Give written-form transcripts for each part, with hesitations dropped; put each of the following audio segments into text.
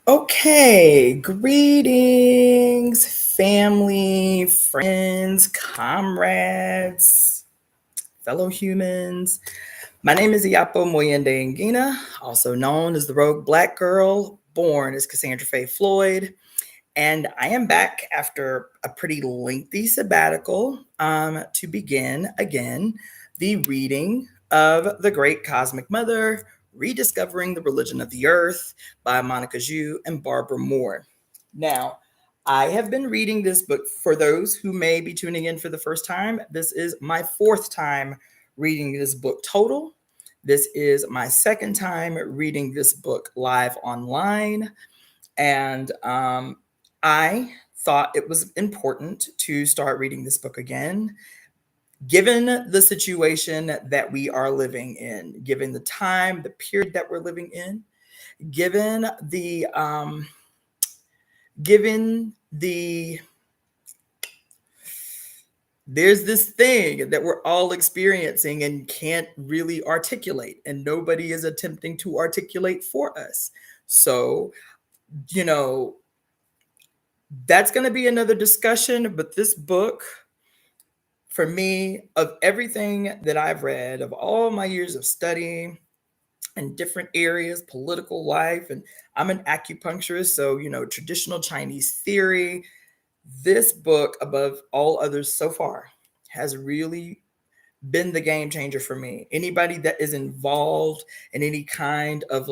Okay, greetings, family, friends, comrades, fellow humans. My name is Iyapo Ngina, also known as the Rogue Black Girl, born as Cassandra Floyd. And I am back after a pretty lengthy sabbatical to begin again the reading of The Great Cosmic Mother, Rediscovering the Religion of the Earth by Monica Zhu and Barbara Moore. Now, I have been reading this book. For those who may be tuning in for the first time, this is my fourth time reading this book total. This is my second time reading this book live online. And I thought it was important to start reading this book again, given the situation that we are living in, given the time, the period that we're living in, given the there's this thing that we're all experiencing and can't really articulate, and nobody is attempting to articulate for us. So, you know, that's going to be another discussion. But this book, for me, of everything that I've read, of all my years of studying in different areas, political life, and I'm an acupuncturist, so, traditional Chinese theory, this book, above all others so far, has really been the game changer for me. Anybody that is involved in any kind of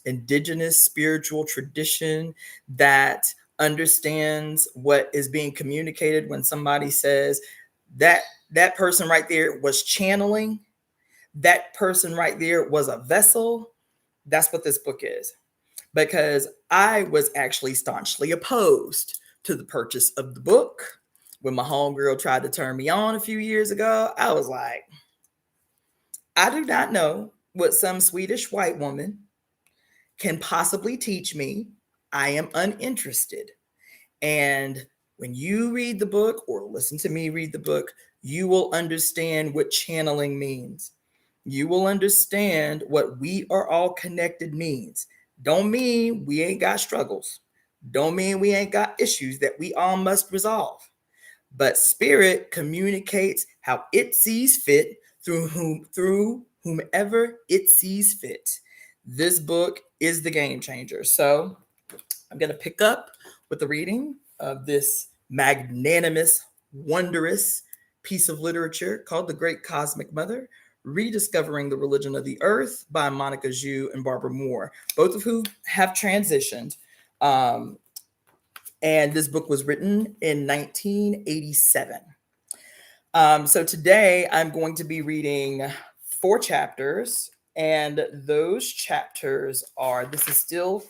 indigenous spiritual tradition that understands what is being communicated when somebody says that that person right there was channeling, that person right there was a vessel, that's what this book is. Because I was actually staunchly opposed to the purchase of the book. When my homegirl tried to turn me on a few years ago, I was like, I do not know what some Swedish white woman can possibly teach me. I am uninterested. And when you read the book or listen to me read the book, you will understand what channeling means. You will understand what we are all connected means. Don't mean we ain't got struggles. Don't mean we ain't got issues that we all must resolve. But spirit communicates how it sees fit through whomever it sees fit. This book is the game changer. So I'm going to pick up with the reading of this magnanimous, wondrous piece of literature called The Great Cosmic Mother, Rediscovering the Religion of the Earth by Monica Zhu and Barbara Moore, both of whom have transitioned. And this book was written in 1987. So today I'm going to be reading 4 chapters, and those chapters are, this is still,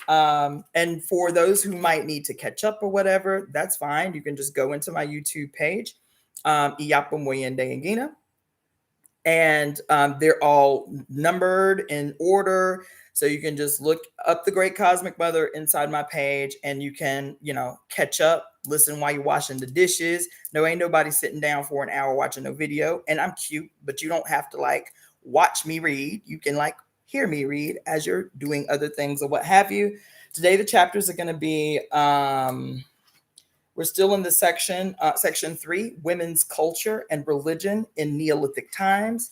and for those who might need to catch up or whatever, that's fine. You can just go into my YouTube page, Iyapo Ngina, and they're all numbered in order. So you can just look up The Great Cosmic Mother inside my page, and you can, catch up, listen while you're washing the dishes. No, ain't nobody sitting down for an hour watching no video. And I'm cute, but you don't have to watch me read. You can hear me read as you're doing other things or what have you. Today, the chapters are going to be, we're still in the section 3, Women's Culture and Religion in Neolithic Times.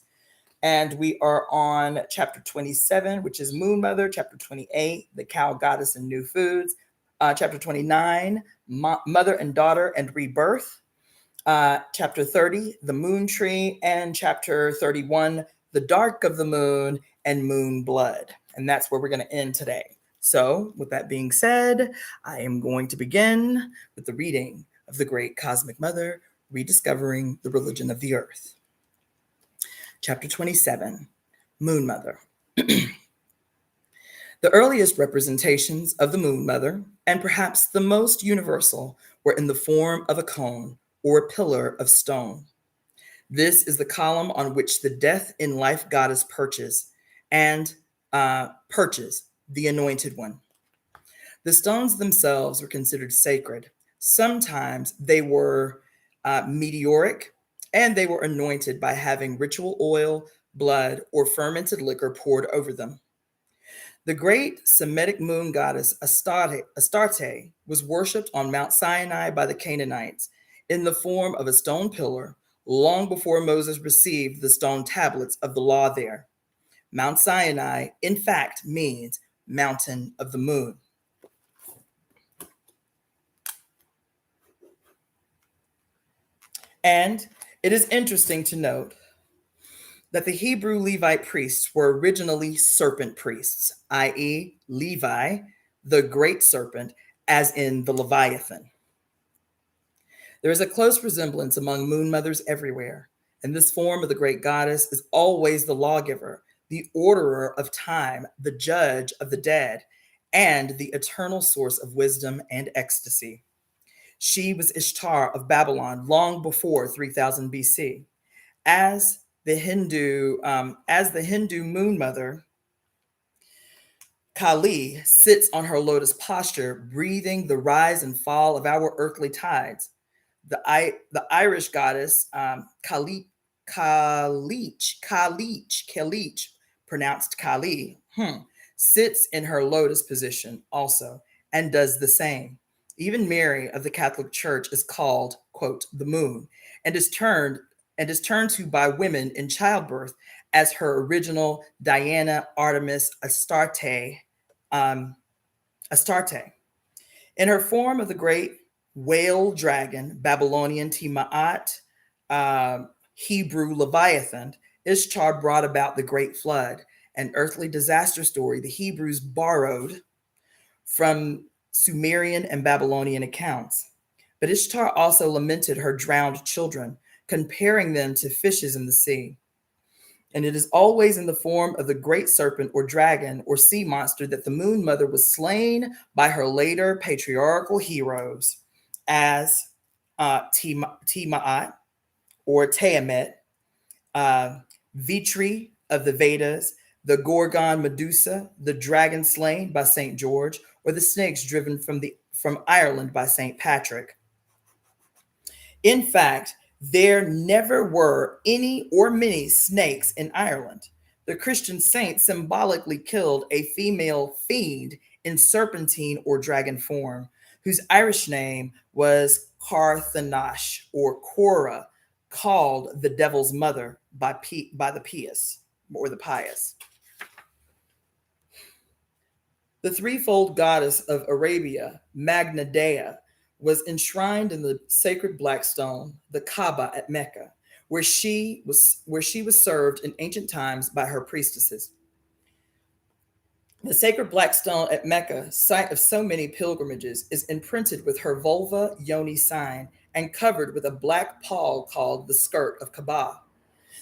And we are on chapter 27, which is Moon Mother. Chapter 28, the Cow Goddess and New Foods. Chapter 29, Mother and Daughter and Rebirth. Chapter 30, the Moon Tree. And chapter 31, the Dark of the Moon and Moon Blood. And that's where we're going to end today. So with that being said, I am going to begin with the reading of The Great Cosmic Mother, Rediscovering the Religion of the Earth. Chapter 27, Moon Mother. The earliest representations of the Moon Mother, and perhaps the most universal, were in the form of a cone or a pillar of stone. This is the column on which the death in life goddess perches, the anointed one. The stones themselves were considered sacred. Sometimes they were meteoric, and they were anointed by having ritual oil, blood, or fermented liquor poured over them. The great Semitic moon goddess Astarte was worshipped on Mount Sinai by the Canaanites in the form of a stone pillar long before Moses received the stone tablets of the law there. Mount Sinai, in fact, means mountain of the moon. And it is interesting to note that the Hebrew Levite priests were originally serpent priests, i.e., Levi, the great serpent, as in the Leviathan. There is a close resemblance among moon mothers everywhere, and this form of the great goddess is always the lawgiver, the orderer of time, the judge of the dead, and the eternal source of wisdom and ecstasy. She was Ishtar of Babylon long before 3000 BC. As the Hindu moon mother, Kali sits on her lotus posture, breathing the rise and fall of our earthly tides. The Irish goddess Kalich, pronounced Kali, sits in her lotus position also and does the same. Even Mary of the Catholic Church is called, quote, the moon, and is turned to by women in childbirth as her original Diana Artemis Astarte. In her form of the great whale dragon, Babylonian Tiamat, Hebrew Leviathan, Ishtar brought about the Great Flood, an earthly disaster story the Hebrews borrowed from Sumerian and Babylonian accounts. But Ishtar also lamented her drowned children, comparing them to fishes in the sea. And it is always in the form of the great serpent or dragon or sea monster that the moon mother was slain by her later patriarchal heroes as Tiamat or Tiamat, Vitri of the Vedas, the Gorgon Medusa, the dragon slain by St. George, or the snakes driven from Ireland by St. Patrick. In fact, there never were any or many snakes in Ireland. The Christian saint symbolically killed a female fiend in serpentine or dragon form, whose Irish name was Carthanash or Cora, called the devil's mother by the pious or the pious. The threefold goddess of Arabia, Magna Dea, was enshrined in the sacred black stone, the Kaaba at Mecca, where she was served in ancient times by her priestesses. The sacred black stone at Mecca, site of so many pilgrimages, is imprinted with her vulva yoni sign and covered with a black pall called the skirt of Kaaba.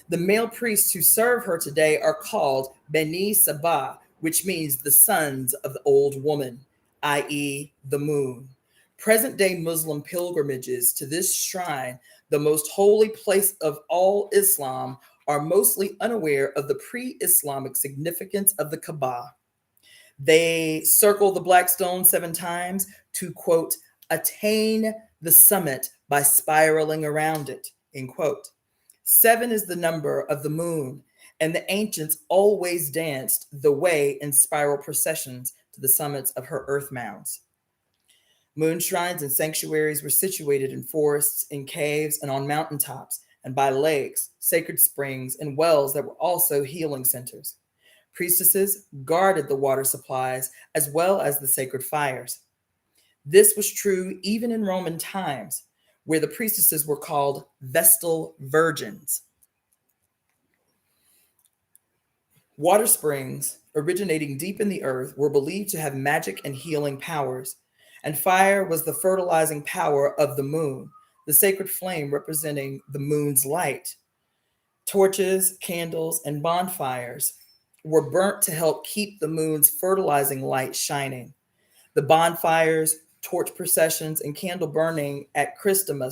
The male priests who serve her today are called Beni Sabah, which means the sons of the old woman, i.e., the moon. Present day Muslim pilgrimages to this shrine, the most holy place of all Islam, are mostly unaware of the pre-Islamic significance of the Kaaba. They circle the black stone 7 times to, quote, attain the summit by spiraling around it, end quote. 7 is the number of the moon, and the ancients always danced the way in spiral processions to the summits of her earth mounds. Moon shrines and sanctuaries were situated in forests, in caves, and on mountaintops, and by lakes, sacred springs, and wells that were also healing centers. Priestesses guarded the water supplies as well as the sacred fires. This was true even in Roman times, where the priestesses were called Vestal Virgins. Water springs, originating deep in the earth, were believed to have magic and healing powers, and fire was the fertilizing power of the moon, the sacred flame representing the moon's light. Torches, candles, and bonfires were burnt to help keep the moon's fertilizing light shining. The bonfires, torch processions, and candle burning at Christame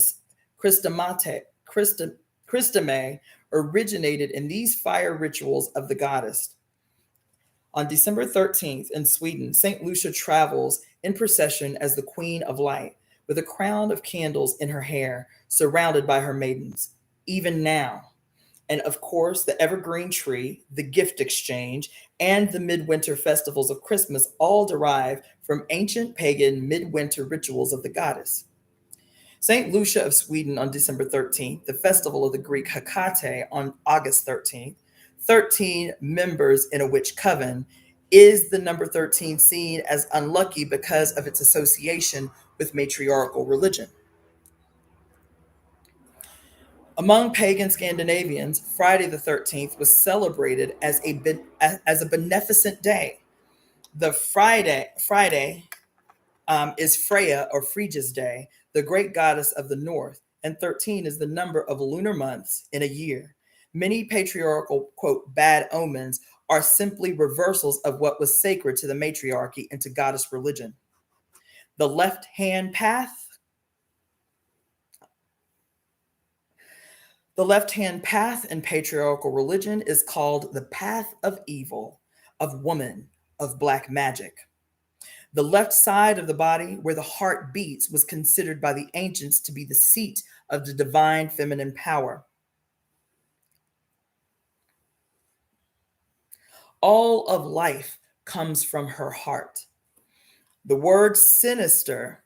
originated in these fire rituals of the goddess. On December 13th in Sweden, St. Lucia travels in procession as the Queen of Light, with a crown of candles in her hair, surrounded by her maidens. Even now, And of course, the evergreen tree, the gift exchange, and the midwinter festivals of Christmas all derive from ancient pagan midwinter rituals of the goddess. St. Lucia of Sweden on December 13th, the festival of the Greek Hecate on August 13th, 13 members in a witch coven, is the number 13 seen as unlucky because of its association with matriarchal religion. Among pagan Scandinavians, Friday the 13th was celebrated as a beneficent day. The Friday is Freya or Frigga's day, the great goddess of the north, and 13 is the number of lunar months in a year. Many patriarchal, quote, bad omens are simply reversals of what was sacred to the matriarchy and to goddess religion. The left-hand path The left-hand path in patriarchal religion is called the path of evil, of woman, of black magic. The left side of the body, where the heart beats, was considered by the ancients to be the seat of the divine feminine power. All of life comes from her heart. The word sinister,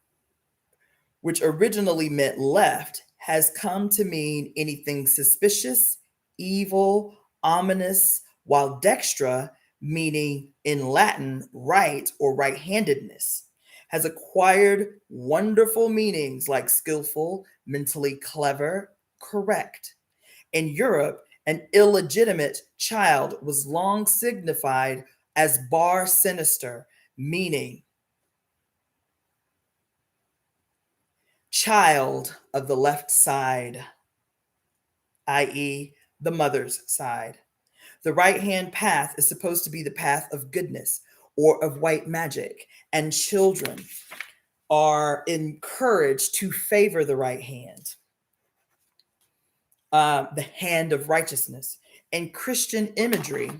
which originally meant left, has come to mean anything suspicious, evil, ominous, while dextra, meaning in Latin right or right-handedness, has acquired wonderful meanings like skillful, mentally clever, correct. In Europe, an illegitimate child was long signified as bar sinister, meaning child of the left side, i.e., the mother's side. The right hand path is supposed to be the path of goodness or of white magic, and children are encouraged to favor the right hand, the hand of righteousness. In Christian imagery,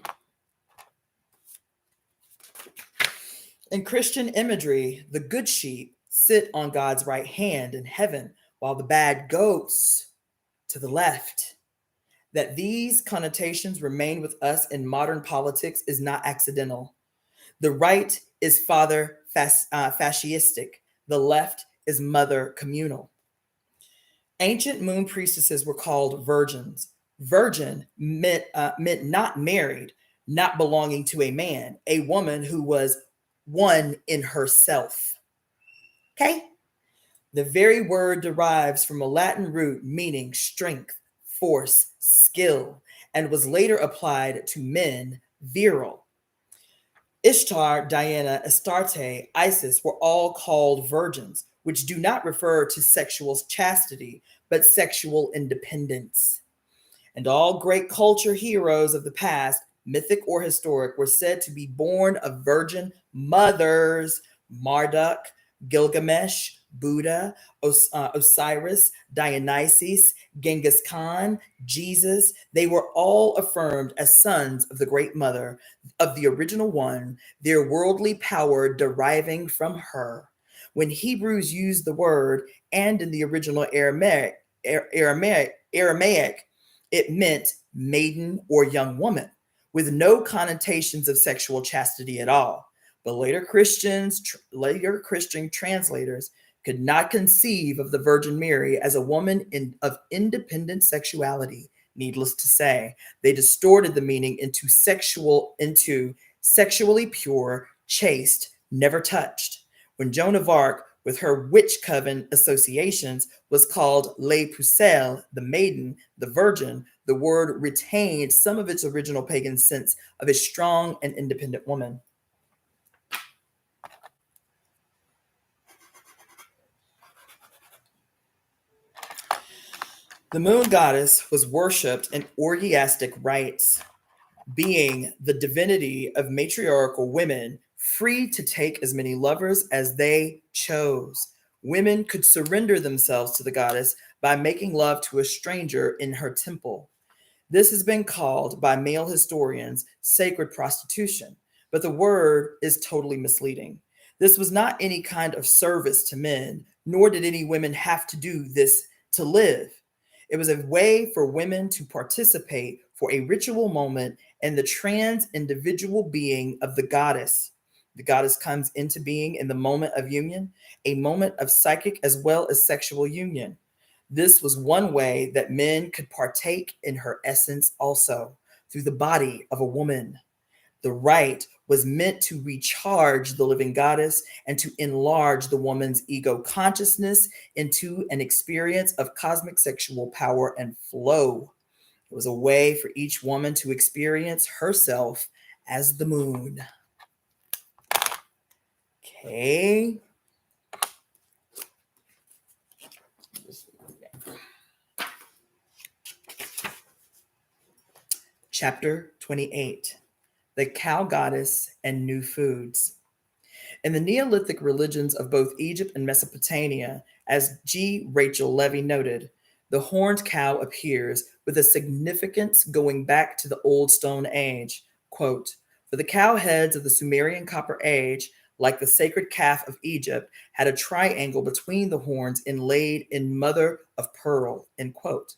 the good sheep sit on God's right hand in heaven, while the bad goats to the left. That these connotations remain with us in modern politics is not accidental. The right is father fascistic. The left is mother communal. Ancient moon priestesses were called virgins. Virgin meant not married, not belonging to a man, a woman who was one in herself. Okay? The very word derives from a Latin root meaning strength, force, skill, and was later applied to men, virile. Ishtar, Diana, Astarte, Isis were all called virgins, which do not refer to sexual chastity, but sexual independence. And all great culture heroes of the past, mythic or historic, were said to be born of virgin mothers: Marduk, Gilgamesh, Buddha, Osiris, Dionysus, Genghis Khan, Jesus. They were all affirmed as sons of the great mother, of the original one, their worldly power deriving from her. When Hebrews used the word, and in the original Aramaic, it meant maiden or young woman, with no connotations of sexual chastity at all. But later Christian translators could not conceive of the Virgin Mary as a woman of independent sexuality. Needless to say, they distorted the meaning into sexually pure, chaste, never touched. When Joan of Arc, with her witch coven associations, was called Les Pucelles, the maiden, the virgin, the word retained some of its original pagan sense of a strong and independent woman. The moon goddess was worshipped in orgiastic rites, being the divinity of matriarchal women, free to take as many lovers as they chose. Women could surrender themselves to the goddess by making love to a stranger in her temple. This has been called by male historians sacred prostitution, but the word is totally misleading. This was not any kind of service to men, nor did any women have to do this to live. It was a way for women to participate for a ritual moment in the trans individual being of the goddess. The goddess comes into being in the moment of union, a moment of psychic as well as sexual union. This was one way that men could partake in her essence also, through the body of a woman. The rite was meant to recharge the living goddess and to enlarge the woman's ego consciousness into an experience of cosmic sexual power and flow. It was a way for each woman to experience herself as the moon. Okay. Chapter 28, The Cow Goddess and New Foods. In the Neolithic religions of both Egypt and Mesopotamia, as G. Rachel Levy noted, the horned cow appears with a significance going back to the Old Stone Age. Quote, for the cow heads of the Sumerian Copper Age, like the sacred calf of Egypt, had a triangle between the horns inlaid in mother of pearl, end quote.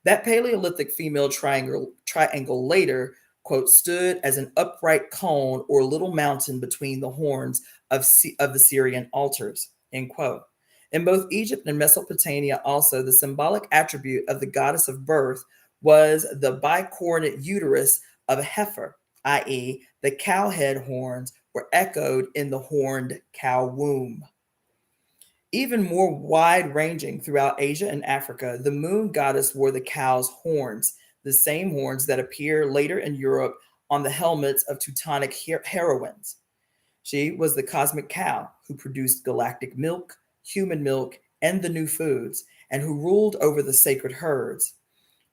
That Paleolithic female triangle later, quote, stood as an upright cone or little mountain between the horns of the Syrian altars, end quote. In both Egypt and Mesopotamia also, the symbolic attribute of the goddess of birth was the bicornate uterus of a heifer, i.e., the cow head horns were echoed in the horned cow womb. Even more wide-ranging throughout Asia and Africa, the moon goddess wore the cow's horns, the same horns that appear later in Europe on the helmets of Teutonic heroines. She was the cosmic cow who produced galactic milk, human milk, and the new foods, and who ruled over the sacred herds.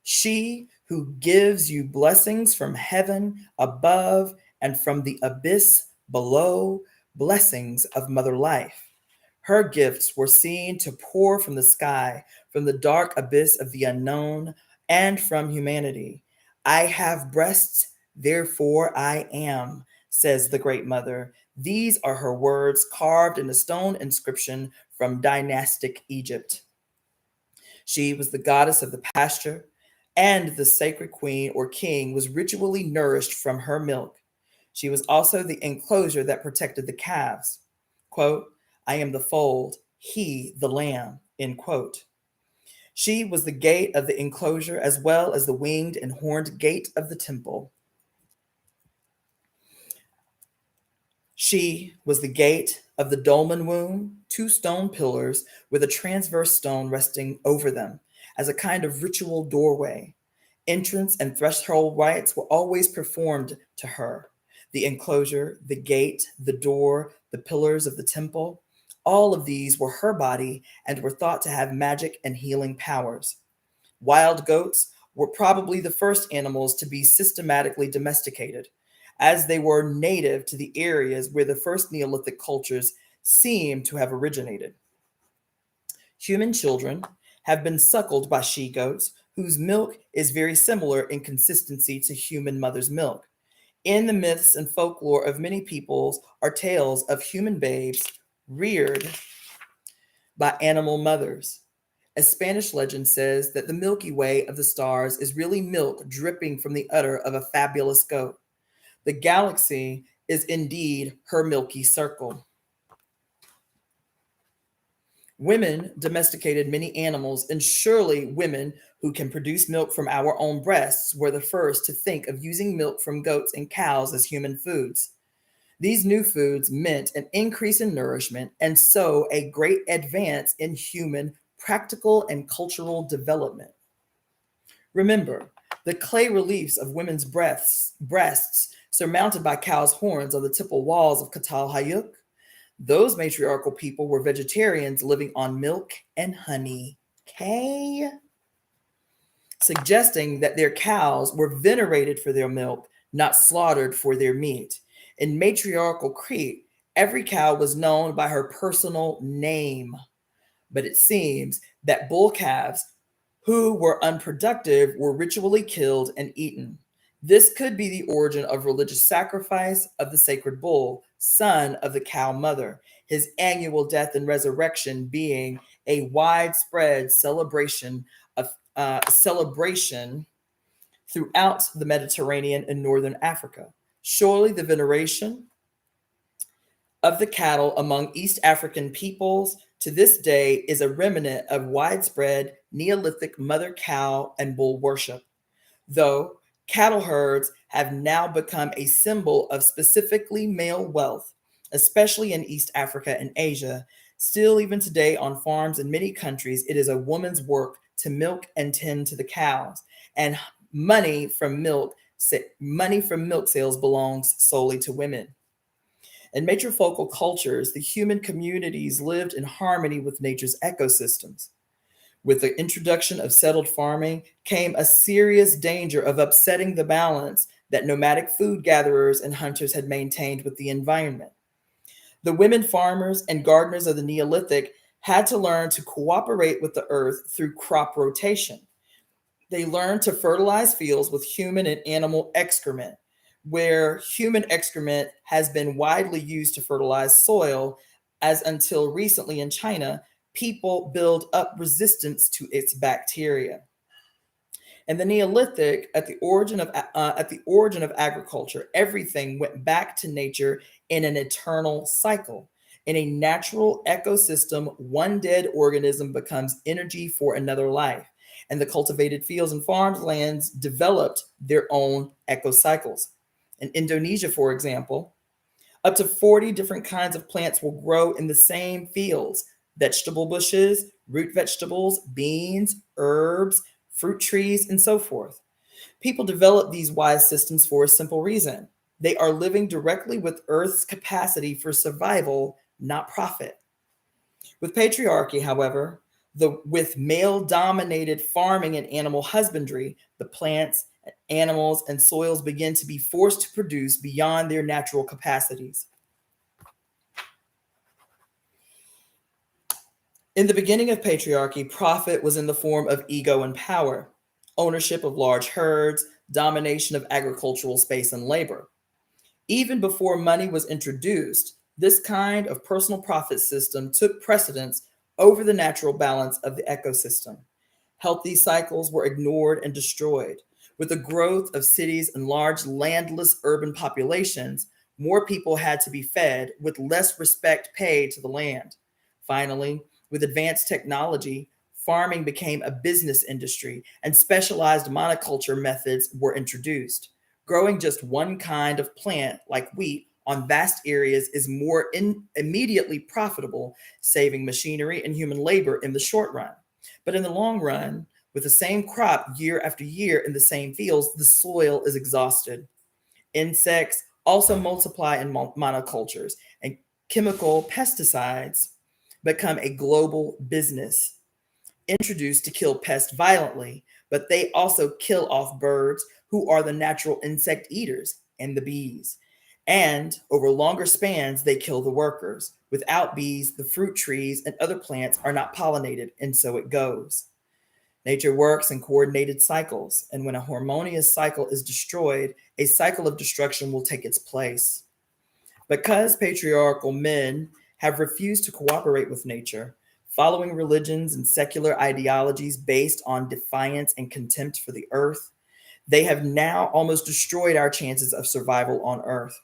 She who gives you blessings from heaven above and from the abyss below, blessings of mother life. Her gifts were seen to pour from the sky, from the dark abyss of the unknown, and from humanity. I have breasts, therefore I am, says the Great Mother. These are her words carved in a stone inscription from dynastic Egypt. She was the goddess of the pasture, and the sacred queen or king was ritually nourished from her milk. She was also the enclosure that protected the calves. Quote, I am the fold, he the lamb, end quote. She was the gate of the enclosure as well as the winged and horned gate of the temple. She was the gate of the dolmen womb, two stone pillars with a transverse stone resting over them as a kind of ritual doorway. Entrance and threshold rites were always performed to her. The enclosure, the gate, the door, the pillars of the temple, all of these were her body and were thought to have magic and healing powers. Wild goats were probably the first animals to be systematically domesticated, as they were native to the areas where the first Neolithic cultures seem to have originated. Human children have been suckled by she-goats, whose milk is very similar in consistency to human mother's milk. In the myths and folklore of many peoples are tales of human babes reared by animal mothers. A Spanish legend says that the Milky Way of the stars is really milk dripping from the udder of a fabulous goat. The galaxy is indeed her milky circle. Women domesticated many animals, and surely women who can produce milk from our own breasts were the first to think of using milk from goats and cows as human foods. These new foods meant an increase in nourishment and so a great advance in human practical and cultural development. Remember, the clay reliefs of women's breasts surmounted by cows' horns on the temple walls of Katal Hayuk. Those matriarchal people were vegetarians living on milk and honey. Okay? Suggesting that their cows were venerated for their milk, not slaughtered for their meat. In matriarchal Crete, every cow was known by her personal name. But it seems that bull calves who were unproductive were ritually killed and eaten. This could be the origin of religious sacrifice of the sacred bull, son of the cow mother, his annual death and resurrection being a widespread celebration of celebration throughout the Mediterranean and northern Africa. Surely the veneration of the cattle among East African peoples to this day is a remnant of widespread Neolithic mother cow and bull worship, though cattle herds have now become a symbol of specifically male wealth, especially in East Africa and Asia. Still, even today on farms in many countries, it is a woman's work to milk and tend to the cows, and money from milk sales belongs solely to women. In matrifocal cultures, the human communities lived in harmony with nature's ecosystems. With the introduction of settled farming came a serious danger of upsetting the balance that nomadic food gatherers and hunters had maintained with the environment. The women farmers and gardeners of the Neolithic had to learn to cooperate with the earth through crop rotation. They learned to fertilize fields with human and animal excrement, where human excrement has been widely used to fertilize soil, as until recently in China, people build up resistance to its bacteria. And the Neolithic, at the origin of agriculture, everything went back to nature in an eternal cycle. In a natural ecosystem, one dead organism becomes energy for another life. And the cultivated fields and farmlands developed their own ecocycles. In Indonesia, for example, up to 40 different kinds of plants will grow in the same fields: vegetable bushes, root vegetables, beans, herbs, fruit trees, and so forth. People develop these wise systems for a simple reason: they are living directly with Earth's capacity for survival, not profit. With patriarchy, however, with male dominated farming and animal husbandry, the plants, animals, and soils begin to be forced to produce beyond their natural capacities. In the beginning of patriarchy, profit was in the form of ego and power, ownership of large herds, domination of agricultural space and labor. Even before money was introduced, this kind of personal profit system took precedence over the natural balance of the ecosystem. Healthy cycles were ignored and destroyed. With the growth of cities and large landless urban populations, more people had to be fed with less respect paid to the land. Finally, with advanced technology, farming became a business industry and specialized monoculture methods were introduced. Growing just one kind of plant, like wheat, on vast areas is more immediately profitable, saving machinery and human labor in the short run. But in the long run, with the same crop year after year in the same fields, the soil is exhausted. Insects also multiply in monocultures, and chemical pesticides become a global business, introduced to kill pests violently, but they also kill off birds who are the natural insect eaters and the bees. And over longer spans, they kill the workers. Without bees, the fruit trees and other plants are not pollinated, and so it goes. Nature works in coordinated cycles, and when a harmonious cycle is destroyed, a cycle of destruction will take its place. Because patriarchal men have refused to cooperate with nature, following religions and secular ideologies based on defiance and contempt for the earth, they have now almost destroyed our chances of survival on earth.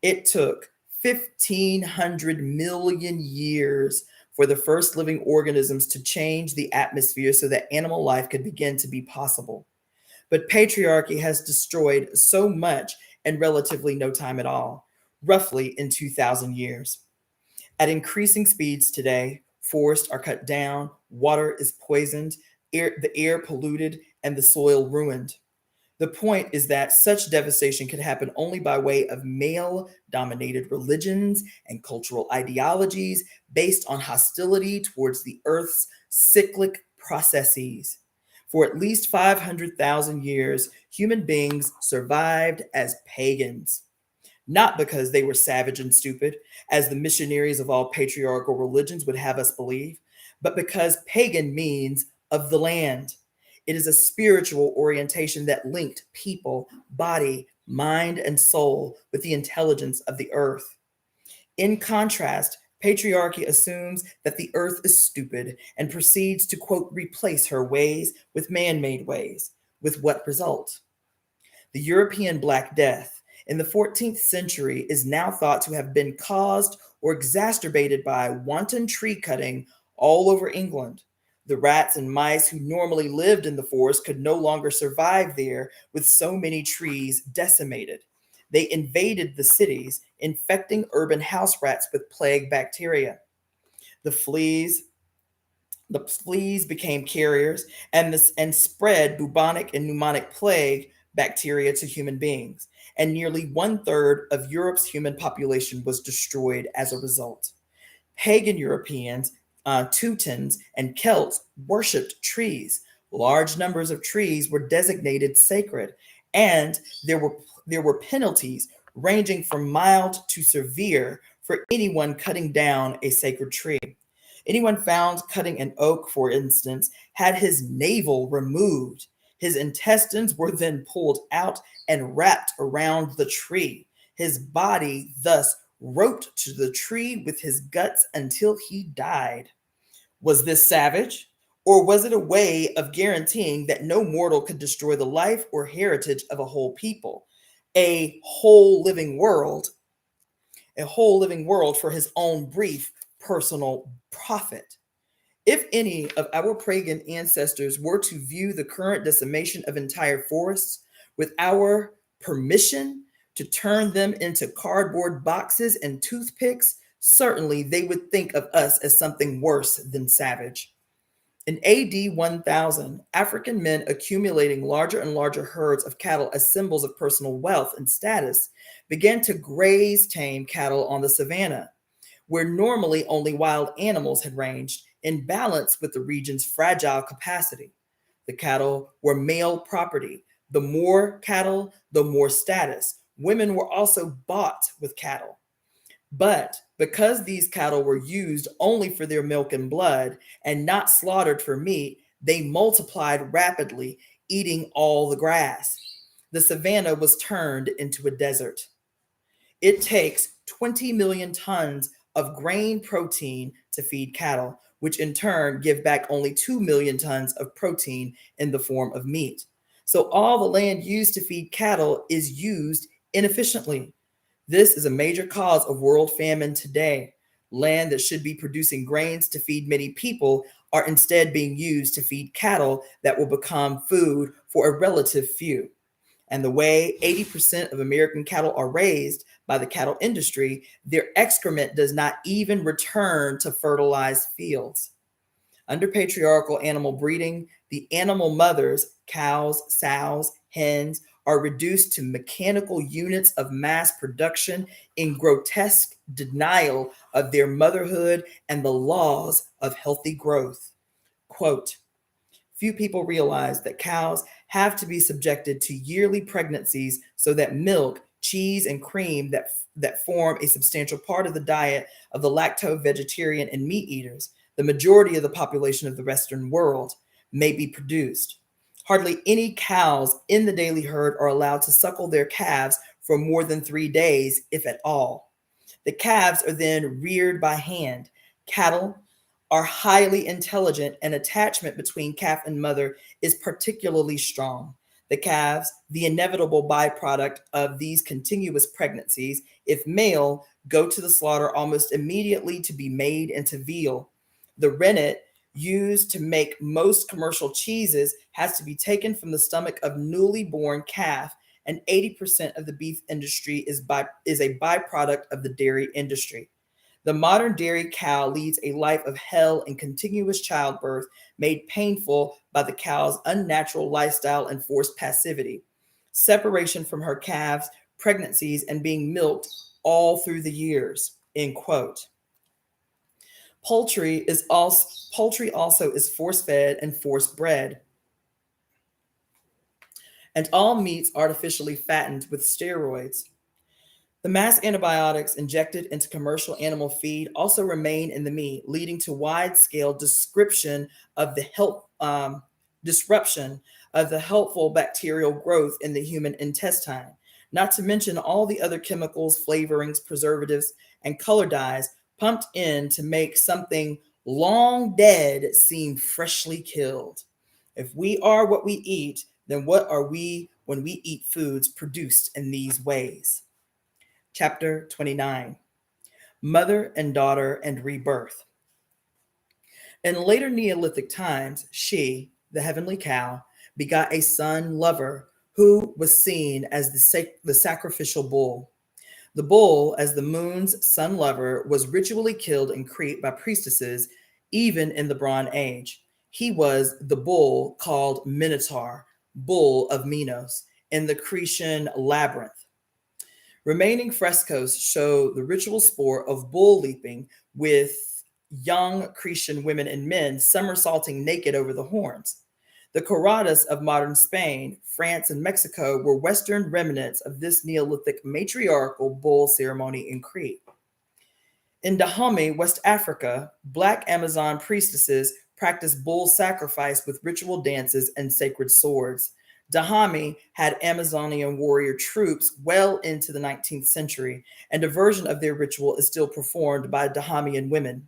It took 1,500 million years for the first living organisms to change the atmosphere so that animal life could begin to be possible. But patriarchy has destroyed so much in relatively no time at all, roughly in 2,000 years. At increasing speeds today, forests are cut down, water is poisoned, the air polluted, and the soil ruined. The point is that such devastation could happen only by way of male dominated religions and cultural ideologies based on hostility towards the earth's cyclic processes. For at least 500,000 years, human beings survived as pagans, not because they were savage and stupid, as the missionaries of all patriarchal religions would have us believe, but because pagan means of the land. It is a spiritual orientation that linked people, body, mind, and soul with the intelligence of the earth. In contrast, Patriarchy assumes that the earth is stupid and proceeds to, quote, replace her ways with man-made ways. With what result? The European Black Death in the 14th century is now thought to have been caused or exacerbated by wanton tree cutting all over England. The rats and mice who normally lived in the forest could no longer survive there with so many trees decimated. They invaded the cities, infecting urban house rats with plague bacteria. The fleas the fleas became carriers and spread bubonic and pneumonic plague bacteria to human beings. And nearly one third of Europe's human population was destroyed as a result. Pagan Europeans, Teutons, and Celts worshipped trees. Large numbers of trees were designated sacred, and there were penalties ranging from mild to severe for anyone cutting down a sacred tree. Anyone found cutting an oak, for instance, had his navel removed. His intestines were then pulled out and wrapped around the tree. His body thus roped to the tree with his guts until he died. Was this savage? Or was it a way of guaranteeing that no mortal could destroy the life or heritage of a whole people? A whole living world, for his own brief personal profit. If any of our pagan ancestors were to view the current decimation of entire forests with our permission to turn them into cardboard boxes and toothpicks, certainly they would think of us as something worse than savage. In AD 1000, African men accumulating larger and larger herds of cattle as symbols of personal wealth and status began to graze tame cattle on the savannah, where normally only wild animals had ranged, in balance with the region's fragile capacity. The cattle were male property. The more cattle, the more status. Women were also bought with cattle. But because these cattle were used only for their milk and blood and not slaughtered for meat, they multiplied rapidly, eating all the grass. The savannah was turned into a desert. It takes 20 million tons of grain protein to feed cattle, which in turn give back only 2 million tons of protein in the form of meat. So all the land used to feed cattle is used inefficiently. This is a major cause of world famine today. Land that should be producing grains to feed many people are instead being used to feed cattle that will become food for a relative few. And the way 80% of American cattle are raised by the cattle industry, their excrement does not even return to fertilized fields. Under patriarchal animal breeding, the animal mothers, cows, sows, hens, are reduced to mechanical units of mass production in grotesque denial of their motherhood and the laws of healthy growth. Quote, few people realize that cows have to be subjected to yearly pregnancies so that milk, cheese, and cream that form a substantial part of the diet of the lacto-vegetarian and meat eaters, the majority of the population of the Western world, may be produced. Hardly any cows in the daily herd are allowed to suckle their calves for more than 3 days, if at all. The calves are then reared by hand. Cattle are highly intelligent, and attachment between calf and mother is particularly strong. The calves, the inevitable byproduct of these continuous pregnancies, if male, go to the slaughter almost immediately to be made into veal. The rennet used to make most commercial cheeses has to be taken from the stomach of newly born calf, and 80% of the beef industry is a byproduct of the dairy industry. The modern dairy cow leads a life of hell and continuous childbirth, made painful by the cow's unnatural lifestyle and forced passivity, separation from her calves, pregnancies, and being milked all through the years, end quote. Poultry also is force-fed and force-bred, and all meats artificially fattened with steroids. The mass antibiotics injected into commercial animal feed also remain in the meat, leading to wide-scale disruption of the helpful bacterial growth in the human intestine, not to mention all the other chemicals, flavorings, preservatives, and color dyes pumped in to make something long dead seem freshly killed. If we are what we eat, then what are we when we eat foods produced in these ways? Chapter 29, Mother and Daughter and Rebirth. In later Neolithic times, she, the heavenly cow, begot a son lover who was seen as the sacrificial bull. The bull, as the moon's sun lover, was ritually killed in Crete by priestesses even in the Bronze Age. He was the bull called Minotaur, bull of Minos, in the Cretan labyrinth. Remaining frescoes show the ritual sport of bull leaping with young Cretan women and men somersaulting naked over the horns. The corradas of modern Spain, France, and Mexico were Western remnants of this Neolithic matriarchal bull ceremony in Crete. In Dahomey, West Africa, Black Amazon priestesses practiced bull sacrifice with ritual dances and sacred swords. Dahomey had Amazonian warrior troops well into the 19th century, and a version of their ritual is still performed by Dahomeyan women.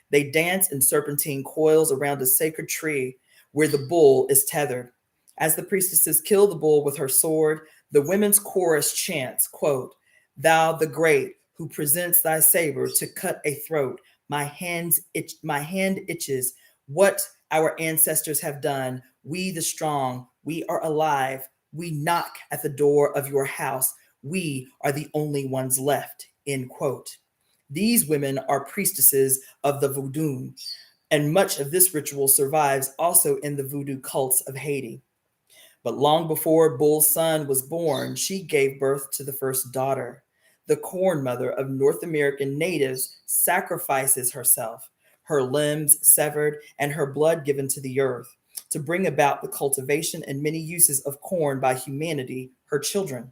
They dance in serpentine coils around a sacred tree where the bull is tethered. As the priestesses kill the bull with her sword, the women's chorus chants, quote, "Thou the great, who presents thy saber to cut a throat, my hand itches. What our ancestors have done, we the strong, we are alive. We knock at the door of your house. We are the only ones left," end quote. These women are priestesses of the voodoo, and much of this ritual survives also in the voodoo cults of Haiti. But long before Bull's son was born, she gave birth to the first daughter. The corn mother of North American natives sacrifices herself, her limbs severed and her blood given to the earth, to bring about the cultivation and many uses of corn by humanity, her children.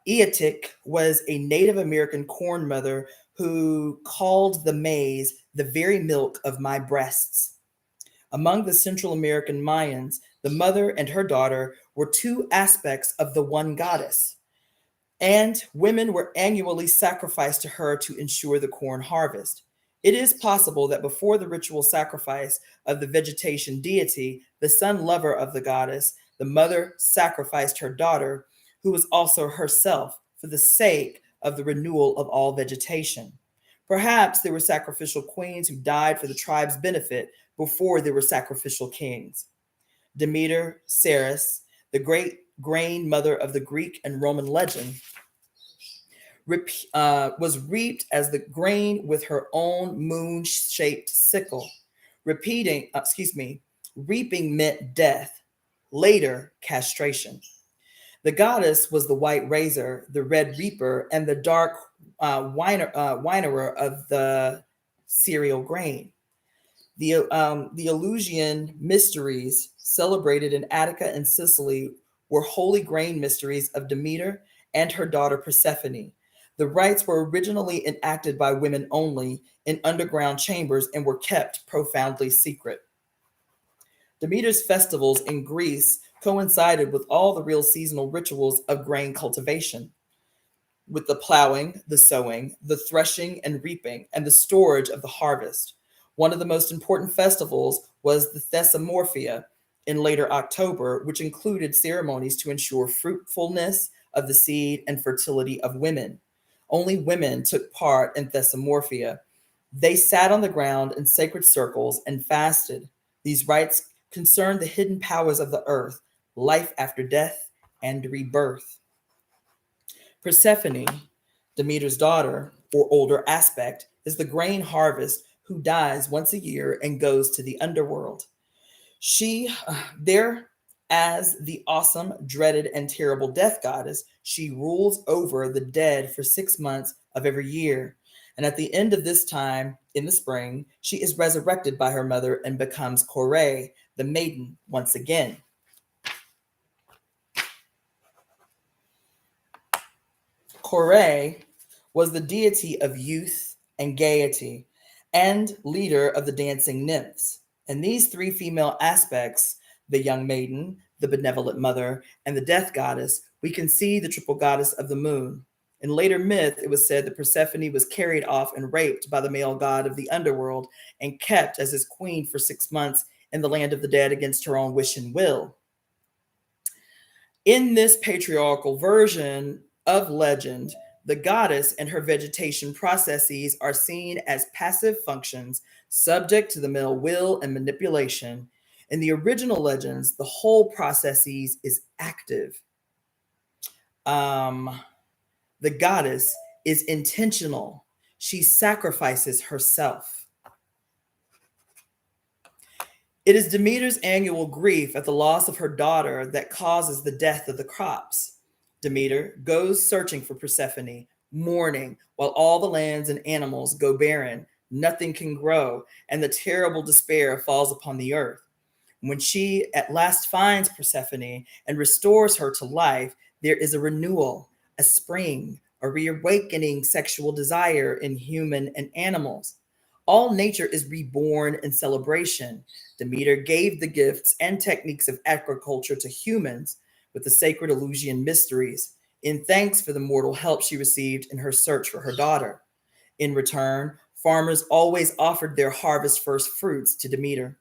Iyapo was a Native American corn mother who called the maize the very milk of my breasts. Among the Central American Mayans, the mother and her daughter were two aspects of the one goddess, and women were annually sacrificed to her to ensure the corn harvest. It is possible that before the ritual sacrifice of the vegetation deity, the son lover of the goddess, the mother sacrificed her daughter, who was also herself, for the sake of the renewal of all vegetation. Perhaps there were sacrificial queens who died for the tribe's benefit before there were sacrificial kings. Demeter, Ceres, the great grain mother of the Greek and Roman legend, was reaped as the grain with her own moon-shaped sickle. Reaping meant death, later castration. The goddess was the white razor, the red reaper, and the dark winerer of the cereal grain. The Eleusinian mysteries celebrated in Attica and Sicily were holy grain mysteries of Demeter and her daughter Persephone. The rites were originally enacted by women only in underground chambers and were kept profoundly secret. Demeter's festivals in Greece coincided with all the real seasonal rituals of grain cultivation, with the plowing, the sowing, the threshing and reaping, and the storage of the harvest. One of the most important festivals was the Thesamorphia in later October, which included ceremonies to ensure fruitfulness of the seed and fertility of women. Only women took part in Thesamorphia. They sat on the ground in sacred circles and fasted. These rites concerned the hidden powers of the earth, life after death, and rebirth. Persephone, Demeter's daughter, or older aspect, is the grain harvest who dies once a year and goes to the underworld. She, there as the awesome, dreaded, and terrible death goddess, she rules over the dead for 6 months of every year. And at the end of this time, in the spring, she is resurrected by her mother and becomes Kore, the maiden, once again. Kore was the deity of youth and gaiety and leader of the dancing nymphs. And these three female aspects, the young maiden, the benevolent mother, and the death goddess, we can see the triple goddess of the moon. In later myth, it was said that Persephone was carried off and raped by the male god of the underworld and kept as his queen for 6 months in the land of the dead against her own wish and will. In this patriarchal version of legend, the goddess and her vegetation processes are seen as passive functions subject to the male will and manipulation. In the original legends, the whole processes is active. The goddess is intentional. She sacrifices herself. It is Demeter's annual grief at the loss of her daughter that causes the death of the crops. Demeter goes searching for Persephone, mourning, while all the lands and animals go barren, nothing can grow, and the terrible despair falls upon the earth. When she at last finds Persephone and restores her to life, there is a renewal, a spring, a reawakening sexual desire in human and animals. All nature is reborn in celebration. Demeter gave the gifts and techniques of agriculture to humans with the sacred Eleusinian mysteries, in thanks for the mortal help she received in her search for her daughter. In return, farmers always offered their harvest first fruits to Demeter.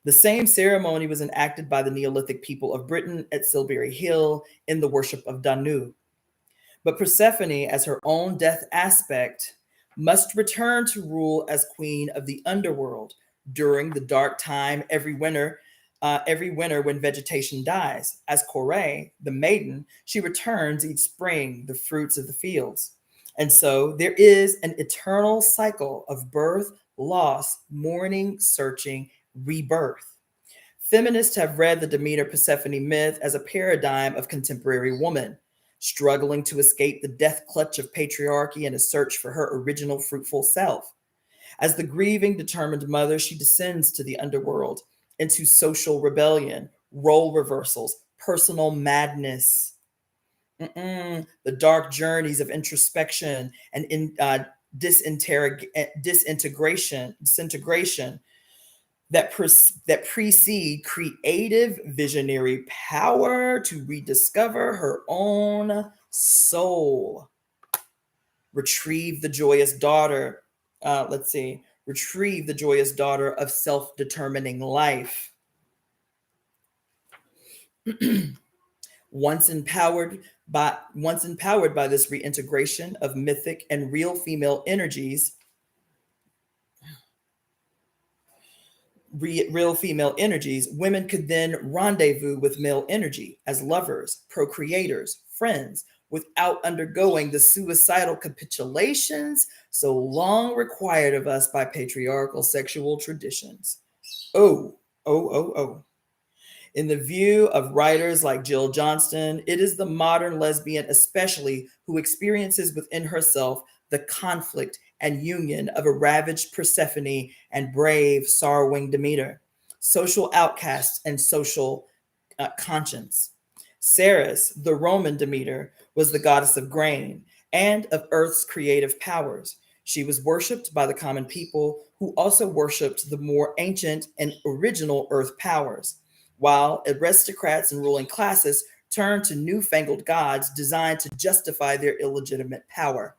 The same ceremony was enacted by the Neolithic people of Britain at Silbury Hill in the worship of Danu. But Persephone, as her own death aspect, must return to rule as queen of the underworld during the dark time every winter when vegetation dies. As Kore, the maiden, she returns each spring the fruits of the fields. And so there is an eternal cycle of birth, loss, mourning, searching, rebirth. Feminists have read the Demeter Persephone myth as a paradigm of contemporary woman, struggling to escape the death clutch of patriarchy in a search for her original fruitful self. As the grieving, determined mother, she descends to the underworld into social rebellion, role reversals, personal madness, the dark journeys of introspection and disintegration that precede creative visionary power to rediscover her own soul. Retrieve the joyous daughter. Retrieve the joyous daughter of self-determining life. Once empowered by this reintegration of mythic and real female energies, women could then rendezvous with male energy as lovers, procreators, friends, without undergoing the suicidal capitulations so long required of us by patriarchal sexual traditions. Oh. In the view of writers like Jill Johnston, it is the modern lesbian especially who experiences within herself the conflict and union of a ravaged Persephone and brave, sorrowing Demeter, social outcast and social conscience. Ceres, the Roman Demeter, was the goddess of grain and of earth's creative powers. She was worshipped by the common people who also worshipped the more ancient and original earth powers, while aristocrats and ruling classes turned to newfangled gods designed to justify their illegitimate power.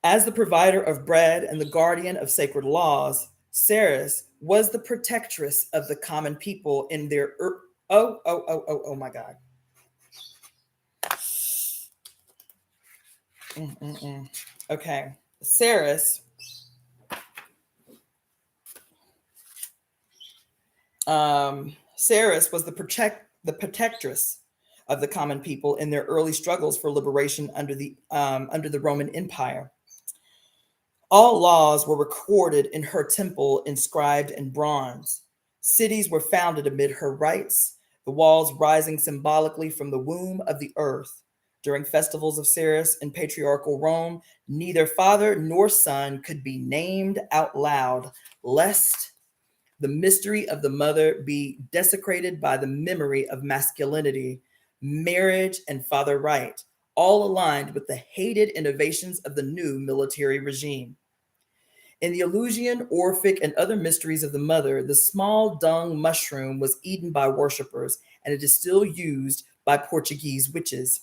As the provider of bread and the guardian of sacred laws, Ceres was the protectress of the common people in their oh my God. Okay, Ceres was the protectress of the common people in their early struggles for liberation under the Roman Empire. All laws were recorded in her temple, inscribed in bronze. Cities were founded amid her rites, the walls rising symbolically from the womb of the earth. During festivals of Ceres in patriarchal Rome, neither father nor son could be named out loud, lest the mystery of the mother be desecrated by the memory of masculinity, marriage, and father right, all aligned with the hated innovations of the new military regime. In the Eleusinian, Orphic, and other mysteries of the mother, the small dung mushroom was eaten by worshippers, and it is still used by Portuguese witches.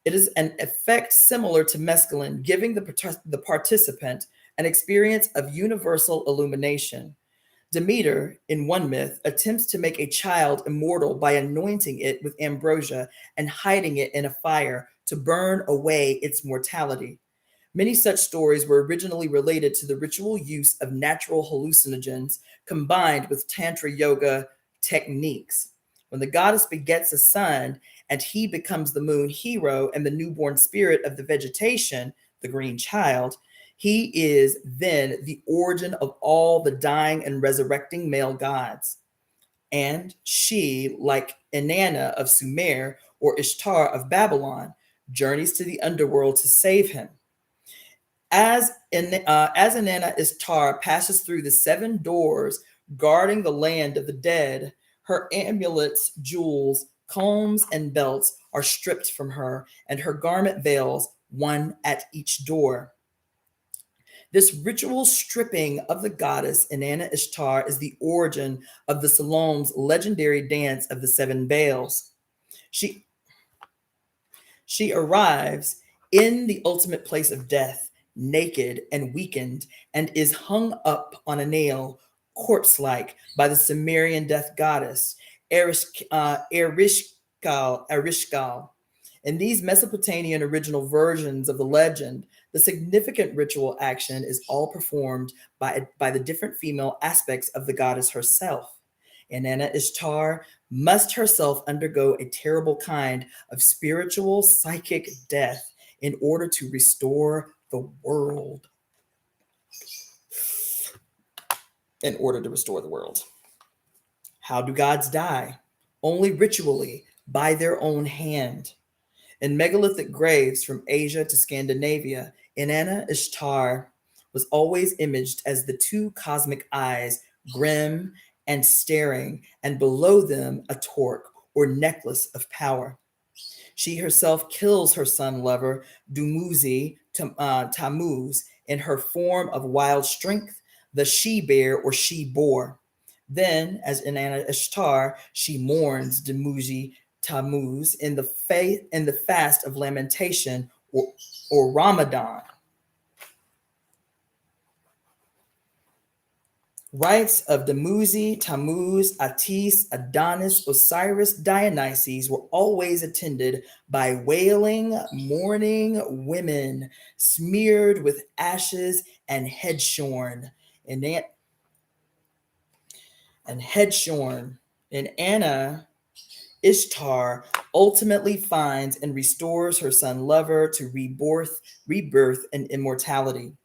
It is an effect similar to mescaline, giving the participant an experience of universal illumination. Demeter, in one myth, attempts to make a child immortal by anointing it with ambrosia and hiding it in a fire to burn away its mortality. Many such stories were originally related to the ritual use of natural hallucinogens combined with Tantra yoga techniques. When the goddess begets a son and he becomes the moon hero and the newborn spirit of the vegetation, the green child, he is then the origin of all the dying and resurrecting male gods. And she, like Inanna of Sumer or Ishtar of Babylon, journeys to the underworld to save him. As Inanna Ishtar passes through the seven doors guarding the land of the dead, her amulets, jewels, combs, and belts are stripped from her, and her garment veils, one at each door. This ritual stripping of the goddess Inanna Ishtar is the origin of the Salome's legendary dance of the seven veils. She arrives in the ultimate place of death, naked and weakened, and is hung up on a nail, corpse-like, by the Sumerian death goddess, Erishgal. In these Mesopotamian original versions of the legend, the significant ritual action is all performed by the different female aspects of the goddess herself. Inanna Ishtar must herself undergo a terrible kind of spiritual psychic death in order to restore the world. How do gods die? Only ritually, by their own hand. In megalithic graves from Asia to Scandinavia, Inanna Ishtar was always imaged as the two cosmic eyes, grim and staring, and below them a torque or necklace of power. She herself kills her son lover, Dumuzi Tammuz, in her form of wild strength, the she-bear or she-boar. Then, as Inanna Ishtar, she mourns Dumuzi Tammuz in the fast of lamentation or Ramadan. Rites of Dumuzi, Tammuz, Atis, Adonis, Osiris, Dionysus were always attended by wailing, mourning women smeared with ashes and head shorn. And Anna Ishtar ultimately finds and restores her son lover to rebirth, and immortality.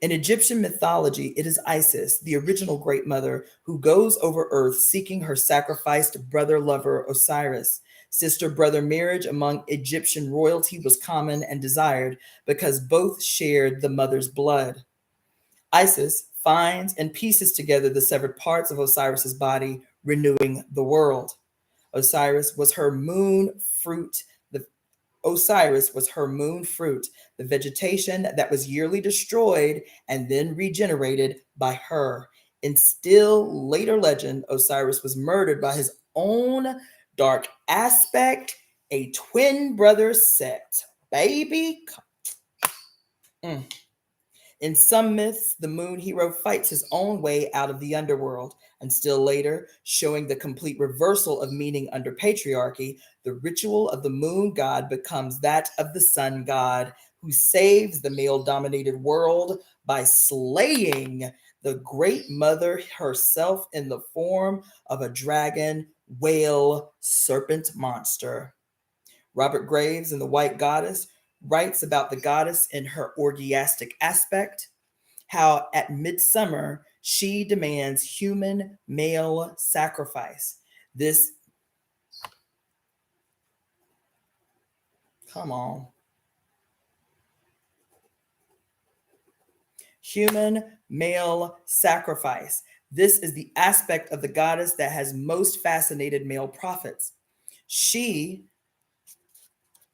In Egyptian mythology, it is Isis, the original Great Mother, who goes over earth seeking her sacrificed brother-lover Osiris. Sister-brother marriage among Egyptian royalty was common and desired because both shared the mother's blood. Isis finds and pieces together the severed parts of Osiris's body, renewing the world. Osiris was her moon fruit, the vegetation that was yearly destroyed and then regenerated by her. In still later legend, Osiris was murdered by his own dark aspect, a twin brother Set. Baby. In some myths, the moon hero fights his own way out of the underworld, and still later, showing the complete reversal of meaning under patriarchy, the ritual of the moon god becomes that of the sun god, who saves the male-dominated world by slaying the great mother herself in the form of a dragon, whale, serpent monster. Robert Graves in The White Goddess writes about the goddess in her orgiastic aspect, how at midsummer she demands human male sacrifice. Human male sacrifice. This is the aspect of the goddess that has most fascinated male prophets. She